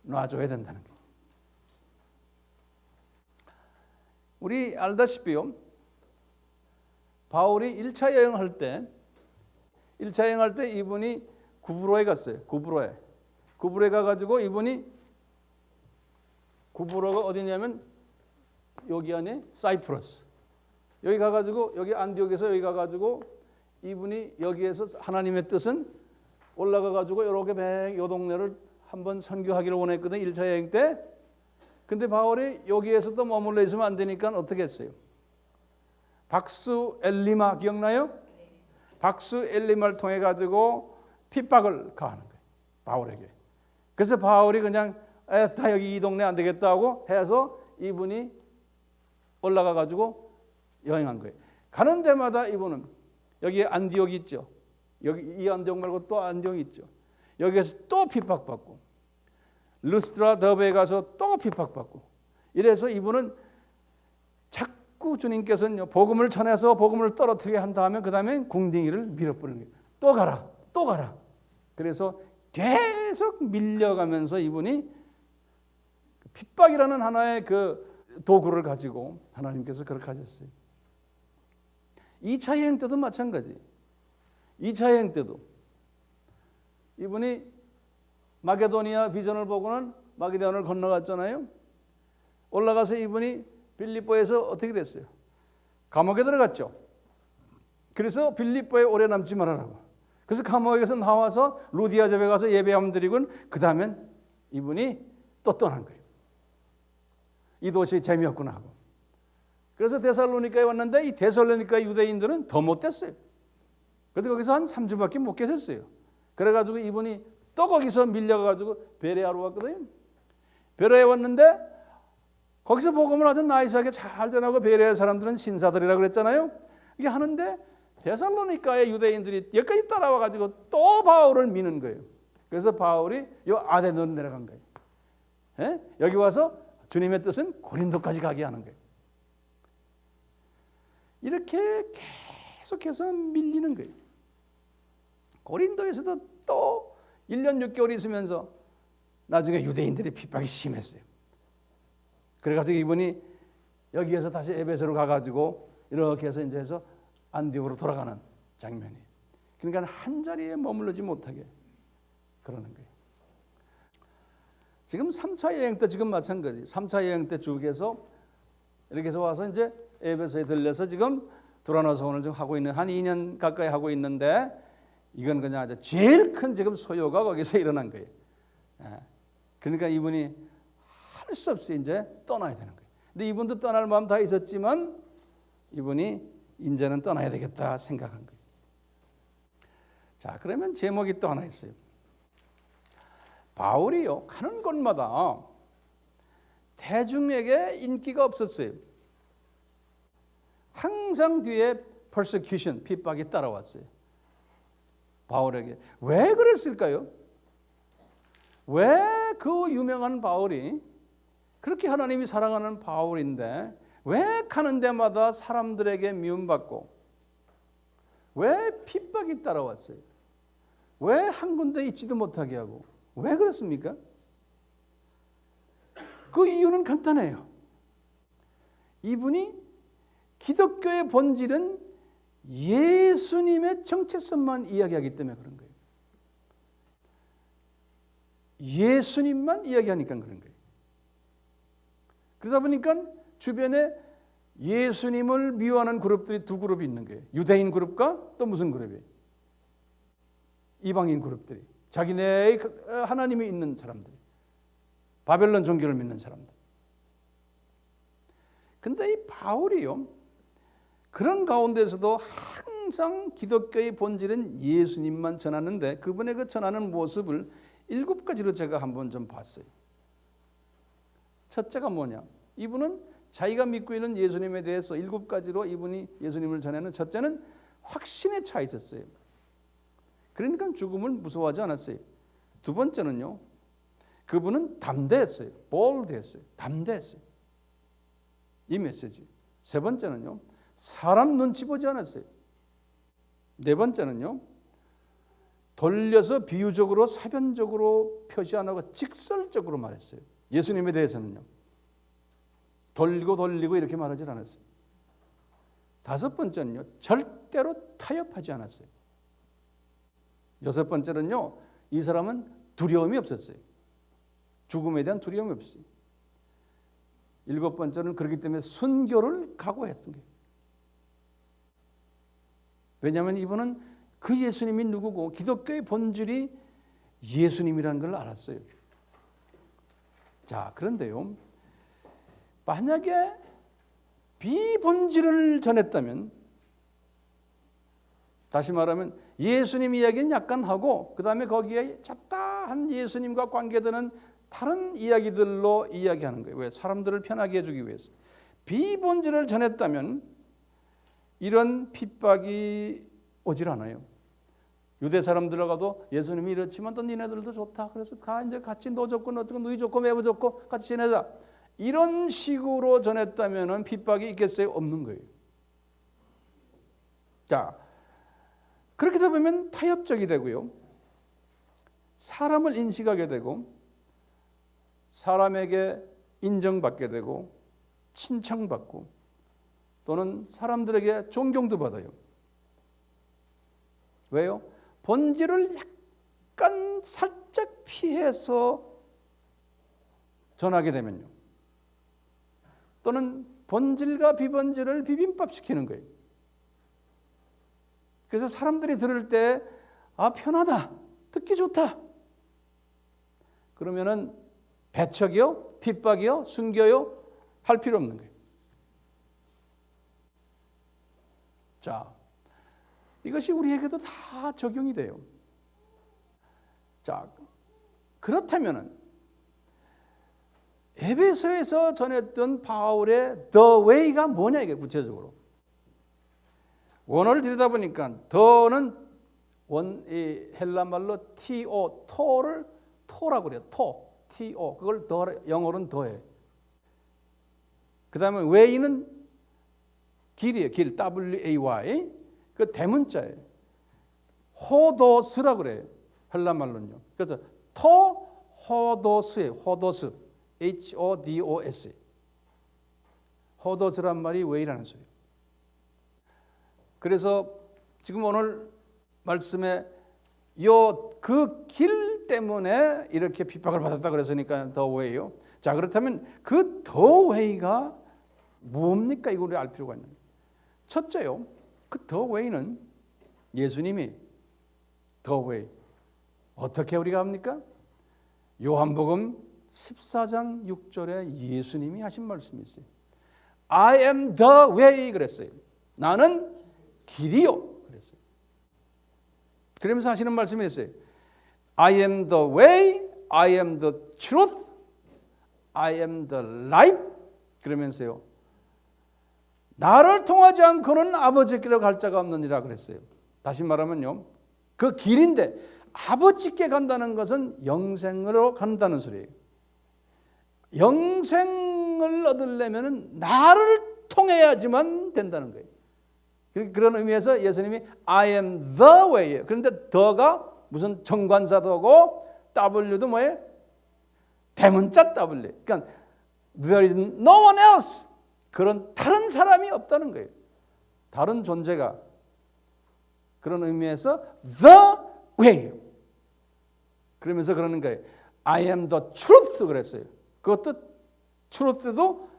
놔줘야 된다는 거예요. 우리 알다시피요. 바울이 1차 여행할 때 이분이 구브로에 갔어요. 구브로에 가가지고 이분이 구브로가 어디냐면 여기 안에 사이프러스. 여기 가가지고 여기 안디옥에서 여기 가가지고 이분이 여기에서 하나님의 뜻은 올라가 가지고 이렇게 요 동네를 한번 선교하기를 원했거든 1차 여행 때. 근데 바울이 여기에서도 머물러 있으면 안 되니까 어떻게 했어요? 박수 엘리마 기억나요? 박수 엘리마를 통해 가지고 핍박을 가하는 거예요. 바울에게. 그래서 바울이 그냥 다 여기 이 동네 안 되겠다 하고 해서 이분이 올라가 가지고 여행한 거예요. 가는 데마다 이분은 여기 안디옥 있죠. 여기 이 안디옥 말고 또 안디옥 있죠. 여기에서 또 핍박받고 루스트라 더베에 가서 또 핍박받고 이래서 이분은 자꾸 주님께서는 복음을 전해서 복음을 떨어뜨리게 한 다음에 그 다음에 궁둥이를 밀어버리는 거예요. 또 가라, 또 가라. 그래서 계속 밀려가면서 이분이 핍박이라는 하나의 그 도구를 가지고 하나님께서 그렇게 하셨어요. 2차 여행 때도 마찬가지. 2차 여행 때도 이분이 마게도니아 비전을 보고는 마게도니아를 건너갔잖아요. 올라가서 이분이 빌립보에서 어떻게 됐어요? 감옥에 들어갔죠. 그래서 빌립보에 오래 남지 말아라고. 그래서 감옥에서 나와서 루디아 집에 가서 예배함 드리고 그 다음엔 이분이 또 떠난 거예요. 이 도시 재미없구나 하고. 그래서 데살로니가에 왔는데 이 데살로니가 유대인들은 더 못됐어요. 그래서 거기서 한 3주밖에 못 계셨어요. 그래가지고 이분이 또 거기서 밀려가지고 베레아로 왔거든요. 베레아에 왔는데 거기서 복음을 아주 나이스하게 잘 전하고 베레아 사람들은 신사들이라고 그랬잖아요. 이게 하는데 데살로니가의 유대인들이 여기까지 따라와가지고 또 바울을 미는 거예요. 그래서 바울이 요 아덴으로 내려간 거예요. 예? 여기 와서 주님의 뜻은 고린도까지 가게 하는 거예요. 이렇게 계속해서 밀리는 거예요. 고린도에서도 또 1년 6개월 있으면서 나중에 유대인들의 핍박이 심했어요. 그래가지고 이분이 여기에서 다시 에베소로 가가지고 이렇게 해서 이제 해서 안디옥으로 돌아가는 장면이. 그러니까 한 자리에 머물르지 못하게 그러는 거예요. 지금 3차 여행 때 지금 마찬가지. 3차 여행 때 쭉에서 이렇게 해서 와서 이제 에베소에 들려서 지금 두라노서 오늘 좀 하고 있는 한 2년 가까이 하고 있는데 이건 그냥 아주 제일 큰 지금 소요가 거기서 일어난 거예요. 그러니까 이분이 할 수 없이 이제 떠나야 되는 거예요. 근데 이분도 떠날 마음 다 있었지만 이분이 이제는 떠나야 되겠다 생각한 거예요. 자, 그러면 제목이 또 하나 있어요. 바울이요 가는 곳마다 대중에게 인기가 없었어요. 항상 뒤에 persecution, 핍박이 따라왔어요. 바울에게. 왜 그랬을까요? 왜 그 유명한 바울이 그렇게 하나님이 사랑하는 바울인데 왜 가는 데마다 사람들에게 미움받고 왜 핍박이 따라왔어요? 왜 한 군데 있지도 못하게 하고 왜 그렇습니까? 그 이유는 간단해요. 이분이 기독교의 본질은 예수님의 정체성만 이야기하기 때문에 그런 거예요. 예수님만 이야기하니까 그런 거예요. 그러다 보니까 주변에 예수님을 미워하는 그룹들이 두 그룹이 있는 거예요. 유대인 그룹과 또 무슨 그룹이에요? 이방인 그룹들이. 자기네의 하나님이 있는 사람들. 바벨론 종교를 믿는 사람들. 근데 이 바울이요. 그런 가운데서도 항상 기독교의 본질은 예수님만 전하는데 그분의 그 전하는 모습을 7가지로 제가 한번 좀 봤어요. 첫째가 뭐냐? 이분은 자기가 믿고 있는 예수님에 대해서 7가지로 이분이 예수님을 전하는 첫째는 확신에 차 있었어요. 그러니까 죽음을 무서워하지 않았어요. 두 번째는요. 그분은 담대했어요. bold했어요. 담대했어요. 이 메시지. 세 번째는요. 사람 눈치 보지 않았어요. 네 번째는요. 돌려서 비유적으로 사변적으로 표시 안 하고 직설적으로 말했어요. 예수님에 대해서는요. 돌리고 이렇게 말하지 않았어요. 다섯 번째는요. 절대로 타협하지 않았어요. 여섯 번째는요. 이 사람은 두려움이 없었어요. 죽음에 대한 두려움이 없어요. 일곱 번째는 그렇기 때문에 순교를 각오했던 거예요. 왜냐하면 이분은 그 예수님이 누구고 기독교의 본질이 예수님이라는 걸 알았어요. 자, 그런데요, 만약에 비본질을 전했다면, 다시 말하면 예수님 이야기는 약간 하고 그 다음에 거기에 잡다한 예수님과 관계되는 다른 이야기들로 이야기하는 거예요. 왜? 사람들을 편하게 해주기 위해서. 비본질을 전했다면 이런 핍박이 오질 않아요. 유대 사람들하고도 예수님이 이렇지만 또 니네들도 좋다. 그래서 다 이제 같이 너 좋고 너 좋고 너희 좋고 매부 좋고 같이 지내자. 이런 식으로 전했다면 핍박이 있겠어요? 없는 거예요. 자, 그렇게 되면 타협적이 되고요. 사람을 인식하게 되고 사람에게 인정받게 되고 칭찬받고 또는 사람들에게 존경도 받아요. 왜요? 본질을 약간 살짝 피해서 전하게 되면요. 또는 본질과 비본질을 비빔밥시키는 거예요. 그래서 사람들이 들을 때 편하다, 듣기 좋다. 그러면은 배척이요, 핍박이요, 숨겨요 할 필요 없는 거예요. 자, 이것이 우리에게도 다 적용이 돼요. 자, 그렇다면은 에베소에서 전했던 바울의 The Way가 뭐냐 이게 구체적으로. 원어를 들여다보니까 더는 이 헬라 말로 to, 토를 토라고 그래요. to, 그걸 더, 영어로는 더해. 그 다음에 way는 길이에요. 길, W-A-Y. 그 대문자예요. 호도스라고 그래요. 헬라 말로는요. 그래서 호도스예요. 호도스. H-O-D-O-S. 호도스란 말이 way라는 소리예요. 그래서 지금 오늘 말씀에 그 길 때문에 이렇게 핍박을 받았다 그랬으니까 더 웨이요. 자, 그렇다면 그 더 웨이가 뭡니까? 이걸 알 필요가 있는. 첫째요. 그 더 웨이는 예수님이 더 웨이. 어떻게 우리가 합니까? 요한복음 14장 6절에 예수님이 하신 말씀이 있어요. I am the way 그랬어요. 나는 길이요 그랬어요. 그러면서 하시는 말씀이 있어요. I am the way, I am the truth, I am the life. 그러면서요. 나를 통하지 않고는 아버지께로 갈 자가 없느니라 그랬어요. 다시 말하면요. 그 길인데 아버지께 간다는 것은 영생으로 간다는 소리예요. 영생을 얻으려면 나를 통해야지만 된다는 거예요. 그런 의미에서 예수님이 I am the way. 그런데 the가 무슨 정관사도고 W도 뭐예요? 대문자 W. 그러니까 there is no one else. 그런 다른 사람이 없다는 거예요. 다른 존재가. 그런 의미에서 the way. 그러면서 그러는 거예요. I am the truth 그랬어요. 그것도 truth도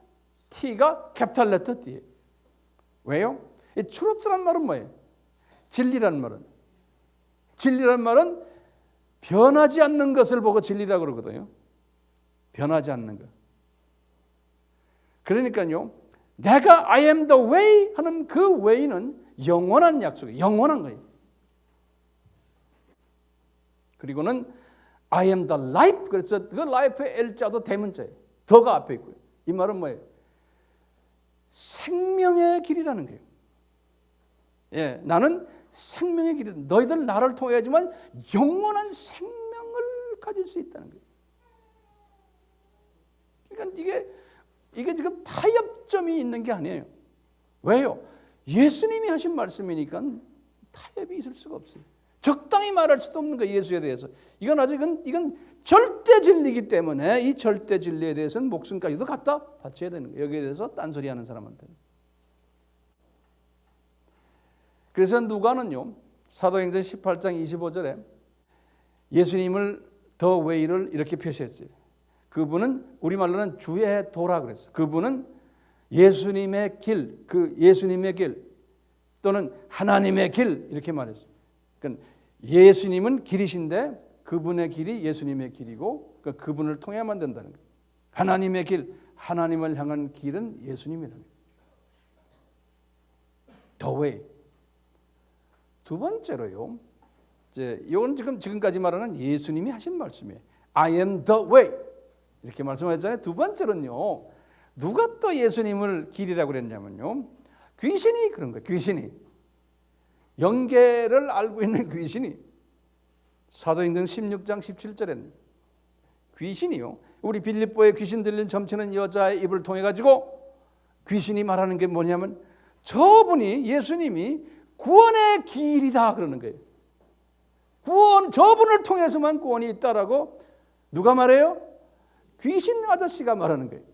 T가 캐피탈 레터 T예요. 왜요? 이 truth란 말은 뭐예요? 진리란 말은. 진리란 말은 변하지 않는 것을 보고 진리라고 그러거든요. 변하지 않는 것. 그러니까요. 내가 I am the way 하는 그 way는 영원한 약속이에요. 영원한 거예요. 그리고는 I am the life. 그래서 그 life의 L자도 대문자예요. 더가 앞에 있고요. 이 말은 뭐예요? 생명의 길이라는 거예요. 예, 나는 생명의 길이다. 너희들 나를 통해야지만 영원한 생명을 가질 수 있다는 거예요. 그러니까 이게 지금 타협점이 있는 게 아니에요. 왜요? 예수님이 하신 말씀이니까 타협이 있을 수가 없어요. 적당히 말할 수도 없는 거예요. 예수에 대해서. 이건 절대 진리이기 때문에 이 절대 진리에 대해서는 목숨까지도 갖다 바쳐야 되는 거예요. 여기에 대해서 딴소리하는 사람한테는. 그래서 누가는요. 사도행전 18장 25절에 예수님을 더 웨이를 이렇게 표시했어요. 그분은 우리말로는 주의 도라 그랬어요. 그분은 예수님의 길, 그 예수님의 길, 또는 하나님의 길 이렇게 말했어요. 그러니까 예수님은 길이신데 그분의 길이 예수님의 길이고 그분을 통해야만 된다는 거예요. 하나님의 길, 하나님을 향한 길은 예수님이라는 거예요. The way. 두 번째로요. 이건 지금까지 말하는 예수님이 하신 말씀이에요. I am the way. 이렇게 말씀하셨잖아요. 두 번째는요. 누가 또 예수님을 길이라고 그랬냐면요. 귀신이 그런 거예요. 귀신이. 영계를 알고 있는 귀신이. 사도행전 16장 17절에는 귀신이요. 우리 빌립보에 귀신 들린 점치는 여자의 입을 통해 가지고 귀신이 말하는 게 뭐냐면 저분이 예수님이 구원의 길이다 그러는 거예요. 저분을 통해서만 구원이 있다라고 누가 말해요? 귀신 아저씨가 말하는 거예요.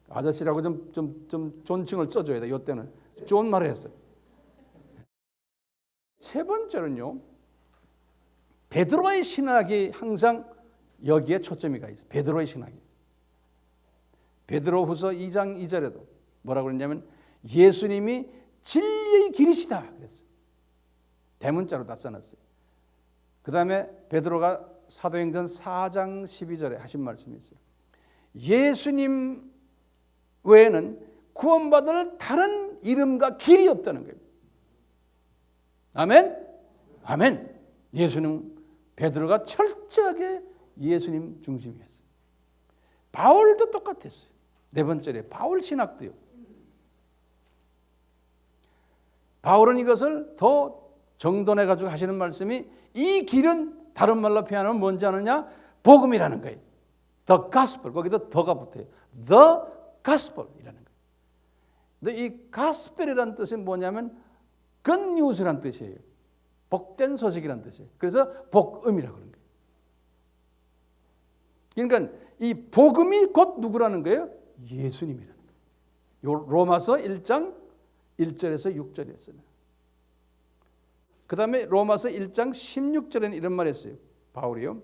아저씨라고 좀 존칭을 써줘야 돼요. 이때는 좋은 말을 했어요. 세 번째는요. 베드로의 신학이 항상 여기에 초점이 가 있어요. 베드로의 신학이. 베드로후서 2장 2절에도 뭐라고 그랬냐면 예수님이 진리의 길이시다 그랬어요. 대문자로 다 써놨어요. 그 다음에 베드로가 사도행전 4장 12절에 하신 말씀이 있어요. 예수님 외에는 구원받을 다른 이름과 길이 없다는 거예요. 아멘? 아멘. 예수님, 베드로가 철저하게 예수님 중심이었어요. 바울도 똑같았어요. 네 번째에 바울 신학도요. 바울은 이것을 더 정돈해가지고 하시는 말씀이 이 길은 다른 말로 표현하면 뭔지 아느냐? 복음이라는 거예요. The gospel. 거기다 더가 붙어요. The gospel이라는 거예요. 근데 이 gospel이라는 뜻이 뭐냐면 good news라는 뜻이에요. 복된 소식이라는 뜻이에요. 그래서 복음이라고 그러는 거예요. 그러니까 이 복음이 곧 누구라는 거예요? 예수님이라는 거예요. 로마서 1장 1절에서 6절이었어요. 그 다음에 로마서 1장 16절에는 이런 말을 했어요. 바울이요.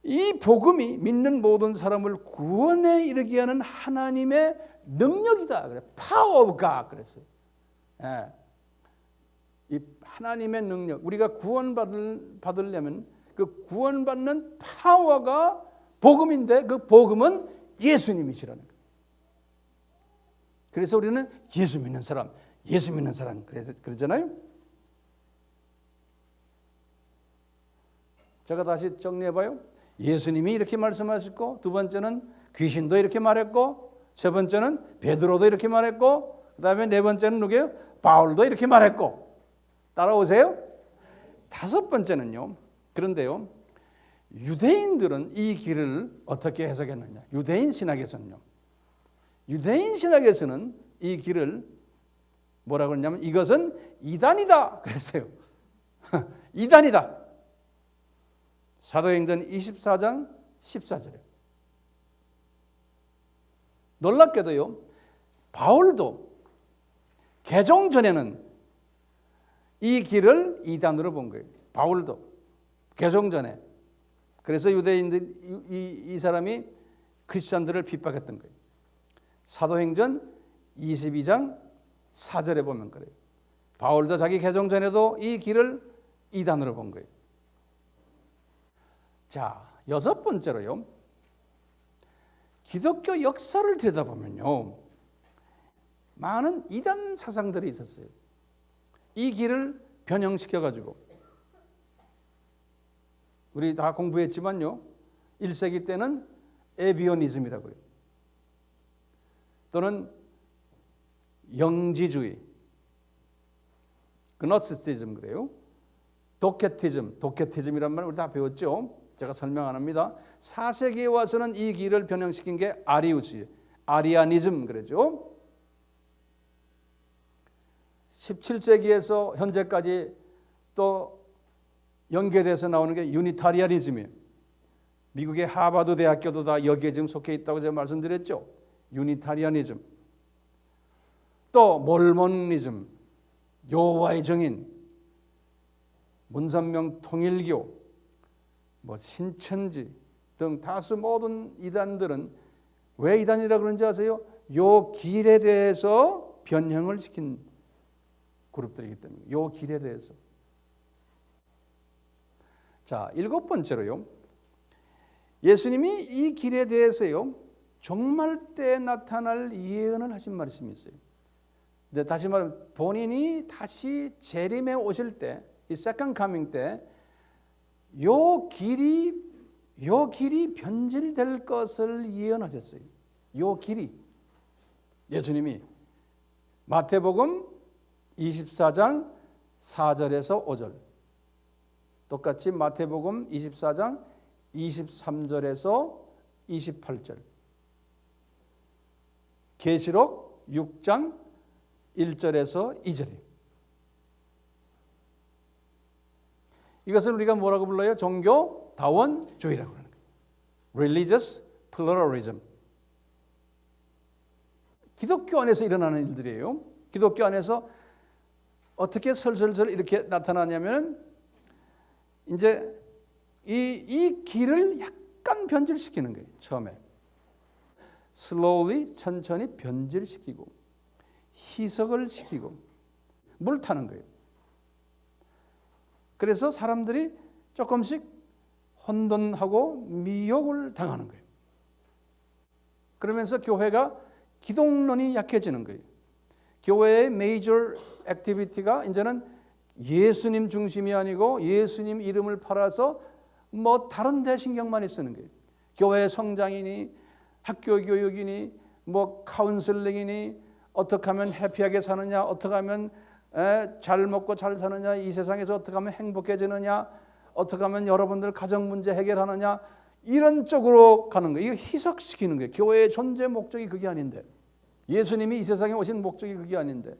이 복음이 믿는 모든 사람을 구원에 이르게 하는 하나님의 능력이다. 그래. Power of God 그랬어요. 예. 이 하나님의 능력. 우리가 구원받으려면 그 구원받는 파워가 복음인데 그 복음은 예수님이시라는 거예요. 그래서 우리는 예수 믿는 사람 그러잖아요. 제가 다시 정리해봐요. 예수님이 이렇게 말씀하셨고 두 번째는 귀신도 이렇게 말했고 세 번째는 베드로도 이렇게 말했고 그 다음에 네 번째는 누구예요? 바울도 이렇게 말했고 따라오세요. 다섯 번째는요. 그런데요. 유대인들은 이 길을 어떻게 해석했느냐. 유대인 신학에서는요. 유대인 신학에서는 이 길을 뭐라고 그러냐면 이것은 이단이다 그랬어요. 이단이다. 사도행전 24장 14절에 놀랍게도요. 바울도 개종 전에는 이 길을 이단으로 본 거예요. 바울도 개종 전에. 그래서 유대인들 이 사람이 크리스천들을 핍박했던 거예요. 사도행전 22장 4절에 보면 그래요. 바울도 자기 개종 전에도 이 길을 이단으로 본 거예요. 자, 여섯 번째로요. 기독교 역사를 들여다보면요. 많은 이단 사상들이 있었어요. 이 길을 변형시켜가지고 우리 다 공부했지만요. 1세기 때는 에비오니즘이라고 해요. 또는 영지주의, 그노스티즘 그래요. 도케티즘이란 말 우리 다 배웠죠. 제가 설명 안 합니다. 4세기에 와서는 이 길을 변형시킨 게 아리우스예요. 아리아니즘 그러죠. 17세기에서 현재까지 또 연계돼서 나오는 게 유니타리아니즘이에요. 미국의 하버드 대학교도 다 여기에 지금 속해 있다고 제가 말씀드렸죠. 유니타리아니즘. 또 몰모니즘, 여호와의 증인, 문선명 통일교, 신천지 등 다수 모든 이단들은 왜 이단이라고 그런지 아세요? 요 길에 대해서 변형을 시킨 그룹들이기 때문에 요 길에 대해서. 자, 7번째로요. 예수님이 이 길에 대해서요, 종말 때 나타날 예언을 하신 말씀이 있어요. 근데 다시 말하면 본인이 다시 재림에 오실 때, 이 세컨드 커밍 때, 요 길이 변질될 것을 예언하셨어요. 요 길이. 예수님이 마태복음 24장 4절에서 5절, 똑같이 마태복음 24장 23절에서 28절, 계시록 6장 1절에서 2절이에요. 이것을 우리가 뭐라고 불러요? 종교 다원주의라고 하는 거예요. Religious pluralism. 기독교 안에서 일어나는 일들이에요. 기독교 안에서 어떻게 설설설 이렇게 나타나냐면 이제 이 길을 약간 변질시키는 거예요. 처음에 slowly, 천천히 변질시키고 희석을 시키고 물 타는 거예요. 그래서 사람들이 조금씩 혼돈하고 미혹을 당하는 거예요. 그러면서 교회가 기독론이 약해지는 거예요. 교회의 메이저 액티비티가 이제는 예수님 중심이 아니고 예수님 이름을 팔아서 뭐 다른 데 신경만 쓰는 거예요. 교회 성장이니 학교 교육이니 뭐 카운슬링이니 어떻게 하면 해피하게 사느냐, 어떻게 하면 잘 먹고 잘 사느냐, 이 세상에서 어떻게 하면 행복해지느냐, 어떻게 하면 여러분들 가정 문제 해결하느냐, 이런 쪽으로 가는 거예요. 이거 희석시키는 거예요. 교회의 존재 목적이 그게 아닌데, 예수님이 이 세상에 오신 목적이 그게 아닌데,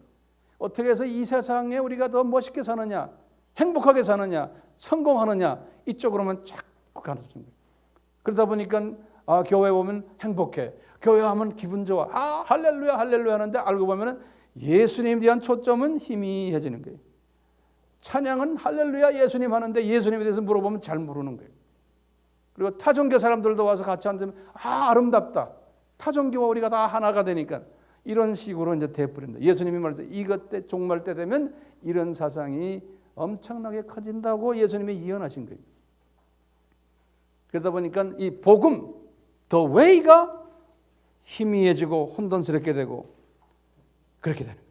어떻게 해서 이 세상에 우리가 더 멋있게 사느냐, 행복하게 사느냐, 성공하느냐, 이쪽으로만 자꾸 가르치는 거예요. 그러다 보니까 교회 오면 행복해, 교회 하면 기분 좋아, 할렐루야 할렐루야 하는데 알고 보면 예수님에 대한 초점은 희미해지는 거예요. 찬양은 할렐루야 예수님 하는데 예수님에 대해서 물어보면 잘 모르는 거예요. 그리고 타종교 사람들도 와서 같이 앉으면 아름답다, 타종교와 우리가 다 하나가 되니까, 이런 식으로 이제 돼버린다. 예수님이 말했죠. 이것 때 종말 때 되면 이런 사상이 엄청나게 커진다고 예수님이 예언하신 거예요. 그러다 보니까 이 복음, the way가 희미해지고 혼돈스럽게 되고 그렇게 되는 거예요.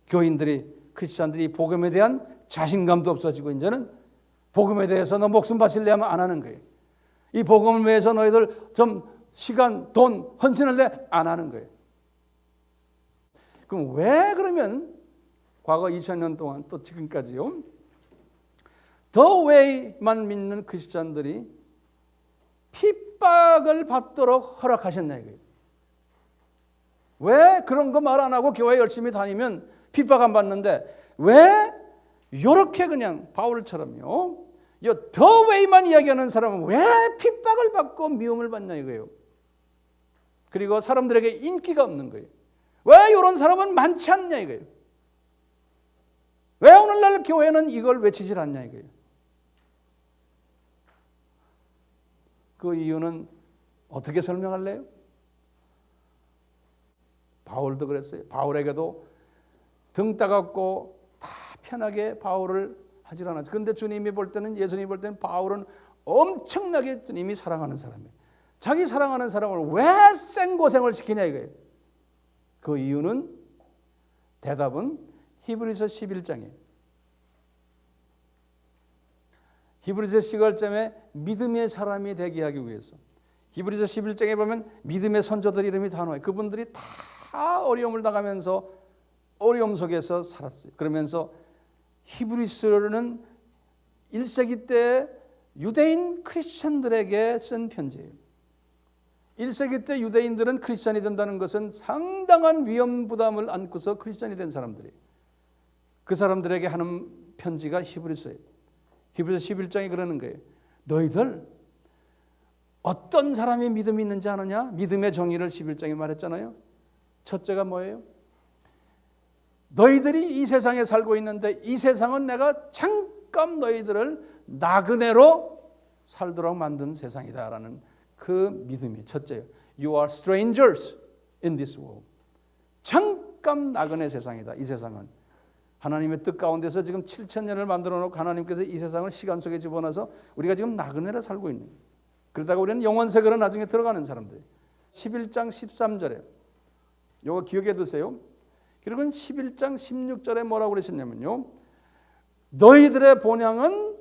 교인들이, 크리스찬들이 복음에 대한 자신감도 없어지고 이제는 복음에 대해서 너 목숨 바칠래 하면 안 하는 거예요. 이 복음을 위해서 너희들 좀 시간, 돈 헌신할래? 안 하는 거예요. 그럼 왜 그러면 과거 2000년 동안 또 지금까지요, 더 웨이만 믿는 크리스찬들이 핍박을 받도록 허락하셨냐 이거예요. 왜 그런 거 말 안 하고 교회 열심히 다니면 핍박 안 받는데 왜 이렇게 그냥 바울처럼요, 더 웨이만 이야기하는 사람은 왜 핍박을 받고 미움을 받냐 이거예요. 그리고 사람들에게 인기가 없는 거예요. 왜 이런 사람은 많지 않냐 이거예요. 왜 오늘날 교회는 이걸 외치질 않냐 이거예요. 그 이유는 어떻게 설명할래요? 바울도 그랬어요. 바울에게도 등 따갑고 다 편하게 바울을 하질 않았죠. 그런데 주님이 볼 때는, 예수님이 볼 때는 바울은 엄청나게 주님이 사랑하는 사람이에요. 자기 사랑하는 사람을 왜 생고생을 시키냐 이거예요. 그 이유는, 대답은 히브리서 11장이에요. 히브리서 11장에 믿음의 사람이 되게 하기 위해서, 히브리서 11장에 보면 믿음의 선조들 이름이 다 나와요. 그분들이 다 어려움을 당하면서 어려움 속에서 살았어요. 그러면서 히브리서는 1세기 때 유대인 크리스천들에게 쓴 편지예요. 1세기 때 유대인들은 크리스천이 된다는 것은 상당한 위험 부담을 안고서 크리스천이 된 사람들이에요. 그 사람들에게 하는 편지가 히브리서예요. 히브리서 11장이 그러는 거예요. 너희들 어떤 사람이 믿음이 있는지 아느냐? 믿음의 정의를 11장에 말했잖아요. 첫째가 뭐예요? 너희들이 이 세상에 살고 있는데 이 세상은 내가 잠깐 너희들을 나그네로 살도록 만든 세상이다라는 그 믿음이 첫째예요. You are strangers in this world. 잠깐 나그네 세상이다. 이 세상은. 하나님의 뜻 가운데서 지금 7,000년을 만들어 놓고 하나님께서 이 세상을 시간 속에 집어넣어서 우리가 지금 나그네로 살고 있는 거예요. 그러다가 우리는 영원 세계로 나중에 들어가는 사람들. 11장 13절에 이거 기억해 두세요. 그리고 11장 16절에 뭐라고 그러셨냐면요, 너희들의 본향은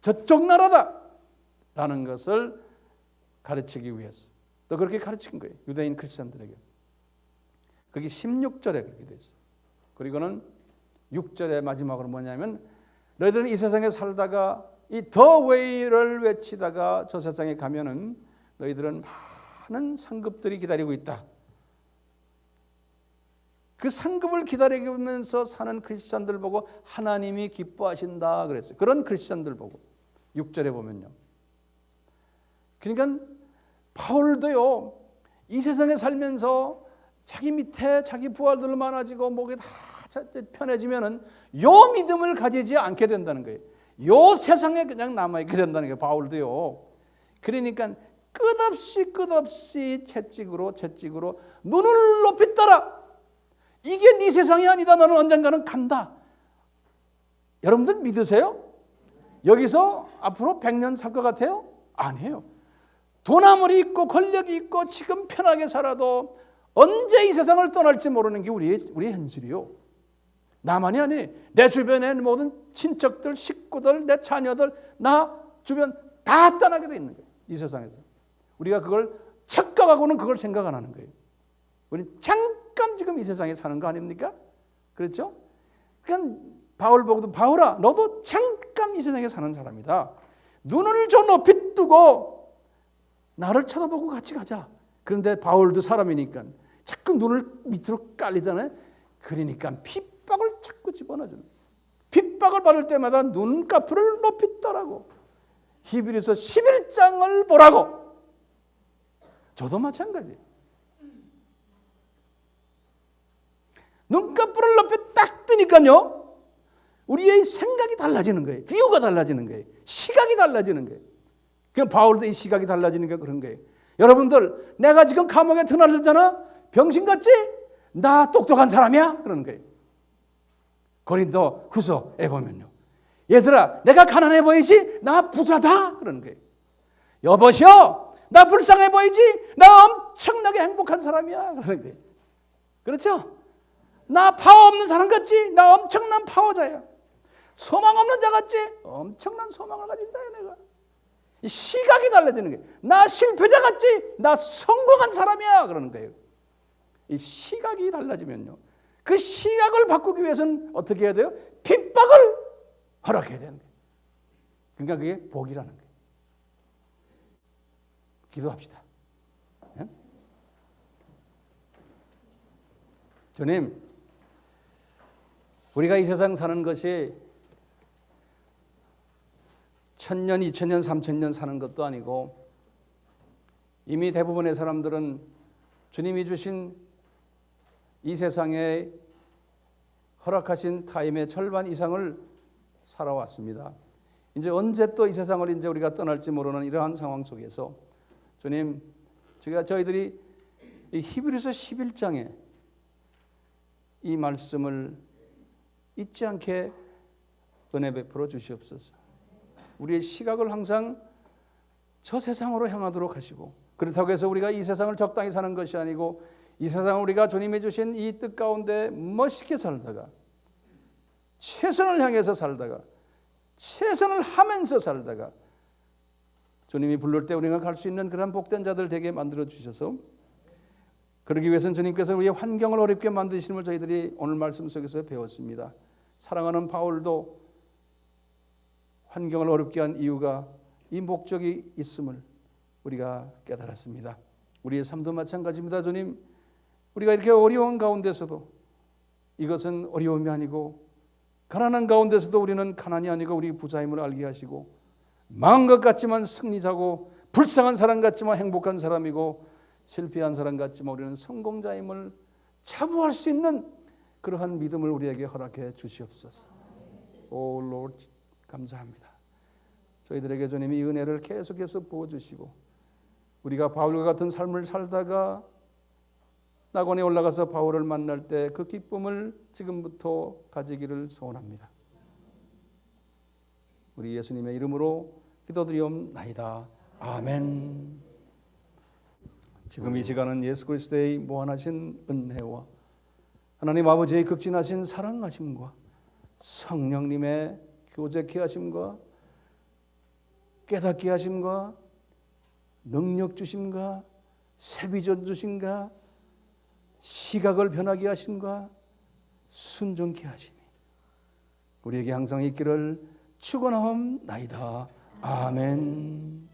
저쪽 나라다 라는 것을 가르치기 위해서 또 그렇게 가르친 거예요. 유대인 크리스천들에게. 그게 16절에 그렇게 돼 있어요. 그리고는 6절의 마지막으로 뭐냐면 너희들은 이 세상에 살다가 이 더 웨이를 외치다가 저 세상에 가면은 너희들은 많은 상급들이 기다리고 있다. 그 상급을 기다리면서 사는 크리스천들 보고 하나님이 기뻐하신다 그랬어요. 그런 크리스천들 보고 6절에 보면요. 그러니까 바울도요, 이 세상에 살면서 자기 밑에 자기 부하들 많아지고 목이 다 편해지면은 요 믿음을 가지지 않게 된다는 거예요. 요 세상에 그냥 남아있게 된다는 거예요. 바울도요. 그러니까 끝없이 채찍으로 눈을 높이 떠라. 이게 네 세상이 아니다. 너는 언젠가는 간다. 여러분들 믿으세요? 여기서 앞으로 100년 살 것 같아요? 아니에요. 돈 아무리 있고 권력이 있고 지금 편하게 살아도 언제 이 세상을 떠날지 모르는 게 우리의 현실이요. 나만이 아니, 내 주변에 모든 친척들, 식구들, 내 자녀들, 나 주변 다 떠나게 돼 있는 거예요. 이 세상에서. 우리가 그걸 착각하고는 그걸 생각 안 하는 거예요. 우리는 잠깐 지금 이 세상에 사는 거 아닙니까? 그렇죠? 그냥 바울 보고도 바울아, 너도 잠깐 이 세상에 사는 사람이다. 눈을 저 높이 뜨고 나를 쳐다보고 같이 가자. 그런데 바울도 사람이니까 자꾸 눈을 밑으로 깔리잖아요. 그러니까 핍박을 자꾸 집어넣어주는 거예요. 핍박을 받을 때마다 눈꺼풀을 높이 떠라고. 히브리서 11장을 보라고. 저도 마찬가지예요. 눈꺼풀을 높이 딱 뜨니까요, 우리의 생각이 달라지는 거예요. 뷰가 달라지는 거예요. 시각이 달라지는 거예요. 그냥 바울도 이 시각이 달라지는 게 그런 거예요. 여러분들, 내가 지금 감옥에 드나들잖아. 병신 같지? 나 똑똑한 사람이야? 그러는 거예요. 고린도 후서에 보면요, 얘들아, 내가 가난해 보이지? 나 부자다? 그러는 거예요. 여보시오, 나 불쌍해 보이지? 나 엄청나게 행복한 사람이야? 그러는 거예요. 그렇죠? 나 파워 없는 사람 같지? 나 엄청난 파워자야. 소망 없는 자 같지? 엄청난 소망을 가진 자야 내가. 이 시각이 달라지는 거예요. 나 실패자 같지? 나 성공한 사람이야. 그러는 거예요. 이 시각이 달라지면요, 그 시각을 바꾸기 위해서는 어떻게 해야 돼요? 핍박을 허락해야 되는 거예요. 그러니까 그게 복이라는 거예요. 기도합시다. 네? 주님, 우리가 이 세상 사는 것이 1000년, 2000년, 3000년 사는 것도 아니고 이미 대부분의 사람들은 주님이 주신 이 세상에 허락하신 타임의 절반 이상을 살아왔습니다. 이제 언제 또 이 세상을 이제 우리가 떠날지 모르는 이러한 상황 속에서 주님, 저희들이 이 히브리서 11장에 이 말씀을 잊지 않게 은혜 베풀어 주시옵소서. 우리의 시각을 항상 저 세상으로 향하도록 하시고, 그렇다고 해서 우리가 이 세상을 적당히 사는 것이 아니고 이 세상을 우리가 주님이 주신 이 뜻 가운데 멋있게 살다가, 최선을 향해서 살다가, 최선을 하면서 살다가 주님이 부를 때 우리가 갈 수 있는 그런 복된 자들 되게 만들어 주셔서, 그러기 위해서는 주님께서 우리의 환경을 어렵게 만드시는 걸 저희들이 오늘 말씀 속에서 배웠습니다. 사랑하는 바울도 환경을 어렵게 한 이유가 이 목적이 있음을 우리가 깨달았습니다. 우리의 삶도 마찬가지입니다. 주님, 우리가 이렇게 어려운 가운데서도 이것은 어려움이 아니고, 가난한 가운데서도 우리는 가난이 아니고 우리 부자임을 알게 하시고, 망한 것 같지만 승리자고, 불쌍한 사람 같지만 행복한 사람이고, 실패한 사람 같지만 우리는 성공자임을 자부할 수 있는 그러한 믿음을 우리에게 허락해 주시옵소서. 오 Lord, 감사합니다. 저희들에게 주님이 이 은혜를 계속해서 부어주시고, 우리가 바울과 같은 삶을 살다가 낙원에 올라가서 바울을 만날 때 그 기쁨을 지금부터 가지기를 소원합니다. 우리 예수님의 이름으로 기도드리옵나이다. 아멘. 지금 이 시간은 예수 그리스도의 무한하신 은혜와 하나님 아버지의 극진하신 사랑하심과 성령님의 교제케 하심과 깨닫게 하심과 능력 주심과 새비전 주심과 시각을 변하게 하심과 순종케 하심이 우리에게 항상 있기를 축원하옵나이다. 아멘.